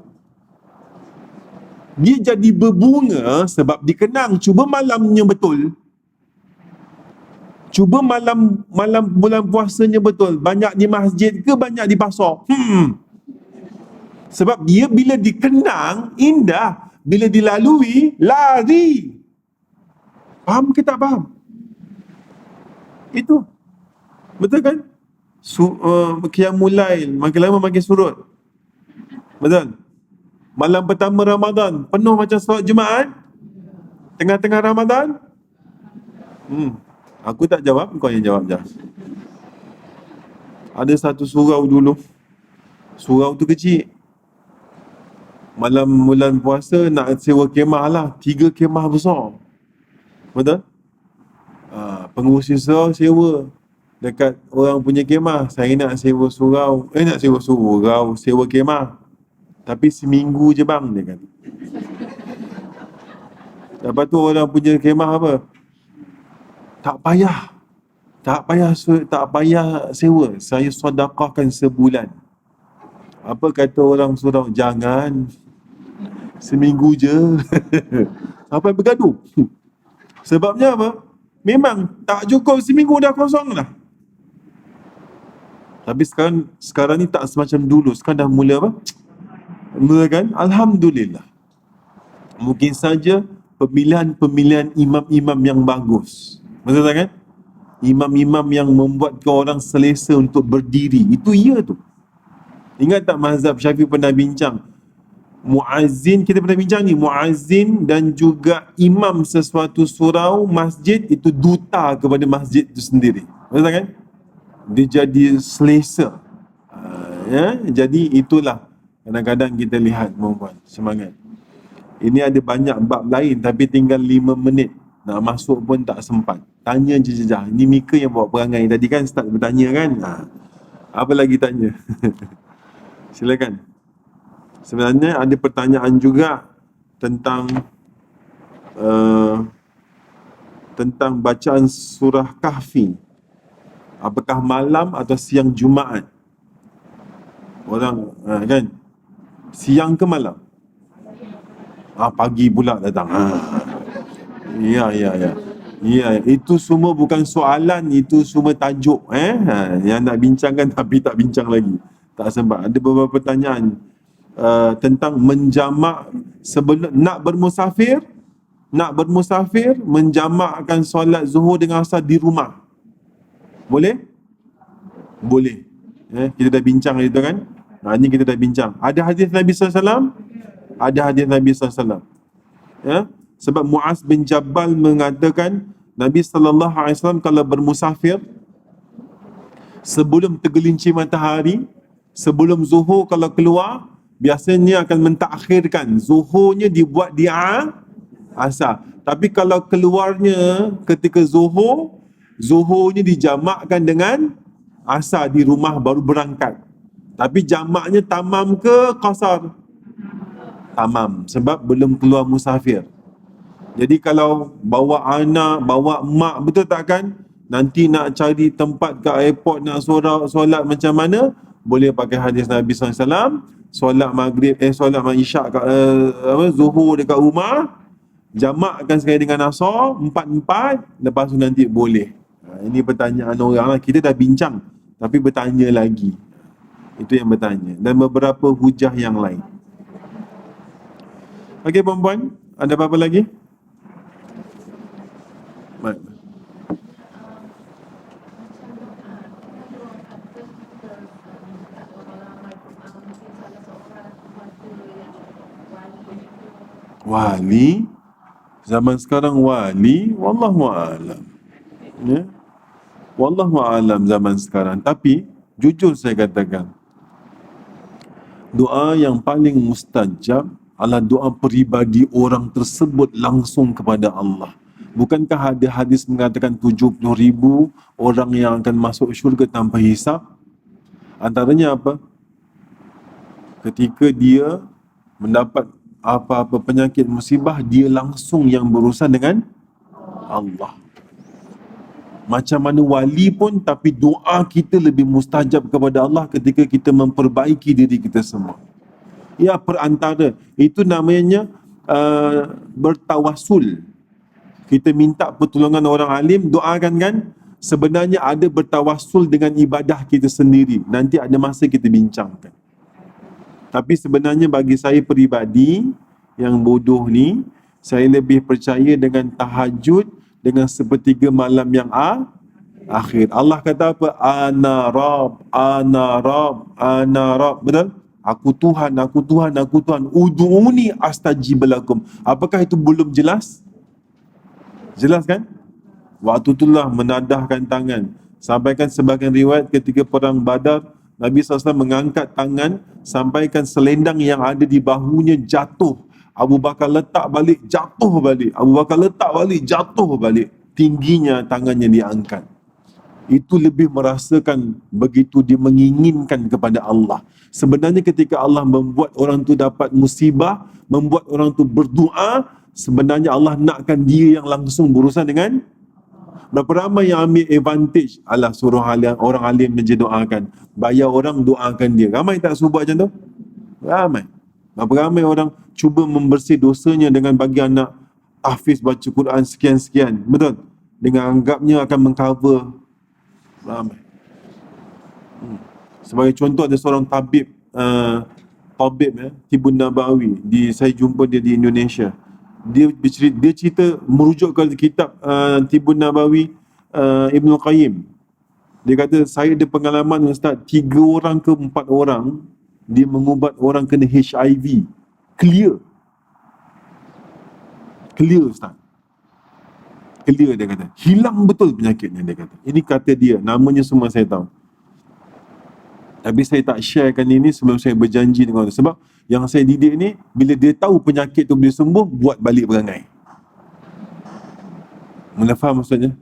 Dia jadi berbunga sebab dikenang cuba malamnya betul. Cuba malam bulan puasanya betul. Banyak di masjid ke banyak di pasar? Sebab dia bila dikenang indah, bila dilalui lari. Faham ke tak faham? Itu betul kan? Qiyamul Lail makin lama makin surut. Betul? Malam pertama Ramadan penuh macam solat Jumaat. Tengah-tengah Ramadan aku tak jawab, kau yang jawab je. Ada satu surau dulu. Surau tu kecil. Malam bulan puasa nak sewa kemah lah. 3 kemah besar. Betul? Pengurusi surau sewa dekat orang punya kemah. Saya nak sewa surau. Sewa kemah. Tapi seminggu je bang, dia kata. Lepas tu orang punya kemah apa? Tak payah sewa. Saya sedekahkan sebulan. Apa kata orang surau? Jangan. Seminggu je. Sampai bergaduh. Sebabnya apa? Memang tak cukup seminggu dah kosong dah. Tapi sekarang ni tak semacam dulu. Sekarang dah mula apa? Mula kan? Alhamdulillah. Mungkin saja pemilihan imam-imam yang bagus. Betul tak kan? Imam-imam yang membuatkan orang selesa untuk berdiri. Itu ya tu. Ingat tak mazhab Syafi'i pernah bincang? Muazzin, kita pernah bincang ni, muazzin dan juga imam sesuatu surau masjid itu duta kepada masjid itu sendiri. Betul tak kan? Dia jadi selesa. Jadi itulah kadang-kadang kita lihat perempuan semangat. Ini ada banyak bab lain tapi tinggal 5 minit. Nak masuk pun tak sempat. Tanya je jejak. Ini Mika yang bawa perangai tadi kan, start bertanya kan. Apa lagi tanya? Silakan. Sebenarnya ada pertanyaan juga tentang bacaan surah Kahfi. Apakah malam atau siang Jumaat? Orang kan, siang ke malam? Pagi pula datang. Ya, itu semua bukan soalan, itu semua tajuk yang nak bincangkan tapi tak bincang lagi. Tak sempat. Ada beberapa pertanyaan tentang menjamak sebelum nak bermusafir menjamakkan solat zuhur dengan asar di rumah. Boleh? Boleh. Kita dah bincang itu kan? Ini kita dah bincang. Ada hadis Nabi SAW? Ada hadis Nabi SAW. Sebab Muaz bin Jabal mengatakan Nabi SAW kalau bermusafir sebelum tergelincir matahari, sebelum zuhur kalau keluar, biasanya akan mentakhirkan zuhurnya dibuat di asar. Tapi kalau keluarnya ketika zuhurnya dijamakkan dengan asar di rumah baru berangkat. Tapi jamaknya tamam ke qasar? Tamam, sebab belum keluar musafir. Jadi kalau bawa anak, bawa mak, betul tak kan? Nanti nak cari tempat ke airport nak solat macam mana? Boleh pakai hadis Nabi SAW. Solat maghrib, solat isyak zuhur dekat rumah, jamakkan sekali dengan asar, 4-4, lepas tu nanti boleh. Ini pertanyaan orang lah. Kita dah bincang, tapi bertanya lagi. Itu yang bertanya. Dan beberapa hujah yang lain. Okey perempuan, ada apa-apa lagi? Baik. Wali zaman sekarang wallahu a'lam. Wallahu a'lam zaman sekarang. Tapi jujur saya katakan, doa yang paling mustajab adalah doa peribadi orang tersebut langsung kepada Allah. Bukankah ada hadis mengatakan 70,000 orang yang akan masuk syurga tanpa hisab? Antaranya apa? Ketika dia mendapat apa-apa penyakit musibah, dia langsung yang berurusan dengan Allah. Macam mana wali pun, tapi doa kita lebih mustajab kepada Allah ketika kita memperbaiki diri kita semua. Ya, perantara itu namanya bertawassul. Kita minta pertolongan orang alim, doakan kan. Sebenarnya ada bertawassul dengan ibadah kita sendiri. Nanti ada masa kita bincangkan. Tapi sebenarnya bagi saya peribadi yang bodoh ni, saya lebih percaya dengan tahajud, dengan sepertiga malam yang akhir. Allah kata apa? Ana Rabb, Ana Rabb, Ana Rabb. Betul? Aku Tuhan, aku Tuhan, aku Tuhan. Ud'uni astajib lakum. Apakah itu belum jelas? Jelas kan? Waktu itulah menadahkan tangan. Sampaikan sebahagian riwayat ketika perang Badar, Nabi SAW mengangkat tangan, sampaikan selendang yang ada di bahunya jatuh. Abu Bakar letak balik, jatuh balik. Abu Bakar letak balik, jatuh balik. Tingginya tangannya diangkat. Itu lebih merasakan begitu dia menginginkan kepada Allah. Sebenarnya ketika Allah membuat orang tu dapat musibah, membuat orang tu berdoa, sebenarnya Allah nakkan dia yang langsung berurusan dengan. Berapa ramai yang ambil advantage, alah suruh orang alim je doakan, bayar orang doakan dia. Ramai tak suruh buat macam tu? Ramai. Berapa ramai orang cuba membersih dosanya dengan bagi anak hafiz baca Quran sekian-sekian. Betul? Dengan anggapnya akan mengcover. Ramai. Sebagai contoh, ada seorang tabib Tibun Nabawi, saya jumpa dia di Indonesia. Dia cerita merujuk ke kitab Tibun Nabawi Ibn Qayyim. Dia kata, saya ada pengalaman Ustaz, 3 orang ke 4 orang dia mengubat orang kena HIV. Clear Ustaz. Clear, dia kata. Hilang betul penyakitnya, dia kata. Ini kata dia, namanya semua saya tahu. Tapi saya tak sharekan ini sebelum saya berjanji dengan orang. Sebab yang saya didik ni, bila dia tahu penyakit tu boleh sembuh, buat balik perangai. Mana faham maksudnya?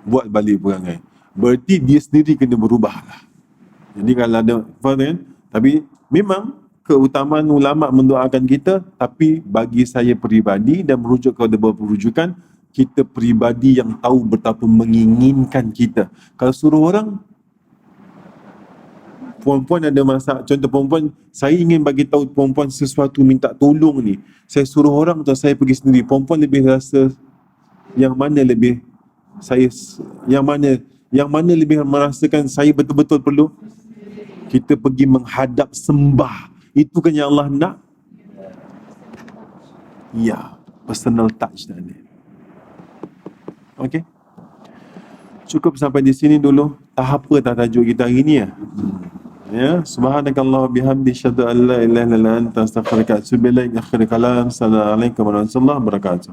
Buat balik perangai. Berarti dia sendiri kena berubah lah. Jadi kalau ada, faham kan? Tapi memang keutamaan ulama mendoakan kita, tapi bagi saya peribadi dan merujuk kepada beberapa rujukan, kita peribadi yang tahu betapa menginginkan kita. Kalau suruh orang, perempuan ada masalah, contoh perempuan, saya ingin bagi tahu perempuan sesuatu, minta tolong ni, saya suruh orang atau saya pergi sendiri, perempuan lebih rasa yang mana lebih yang mana lebih merasakan saya betul-betul perlu? Kita pergi menghadap sembah, itu kan yang Allah nak. Ya, personal touch tadi. Okey, cukup sampai di sini dulu. Tahap apa tajuk kita hari ni ya? Ya, subhanakallah bihamdi syadu an la ilaha illa anta astaghfiruka wa atubu ilaik. Akhir kalam, assalamualaikum warahmatullahi wabarakatuh.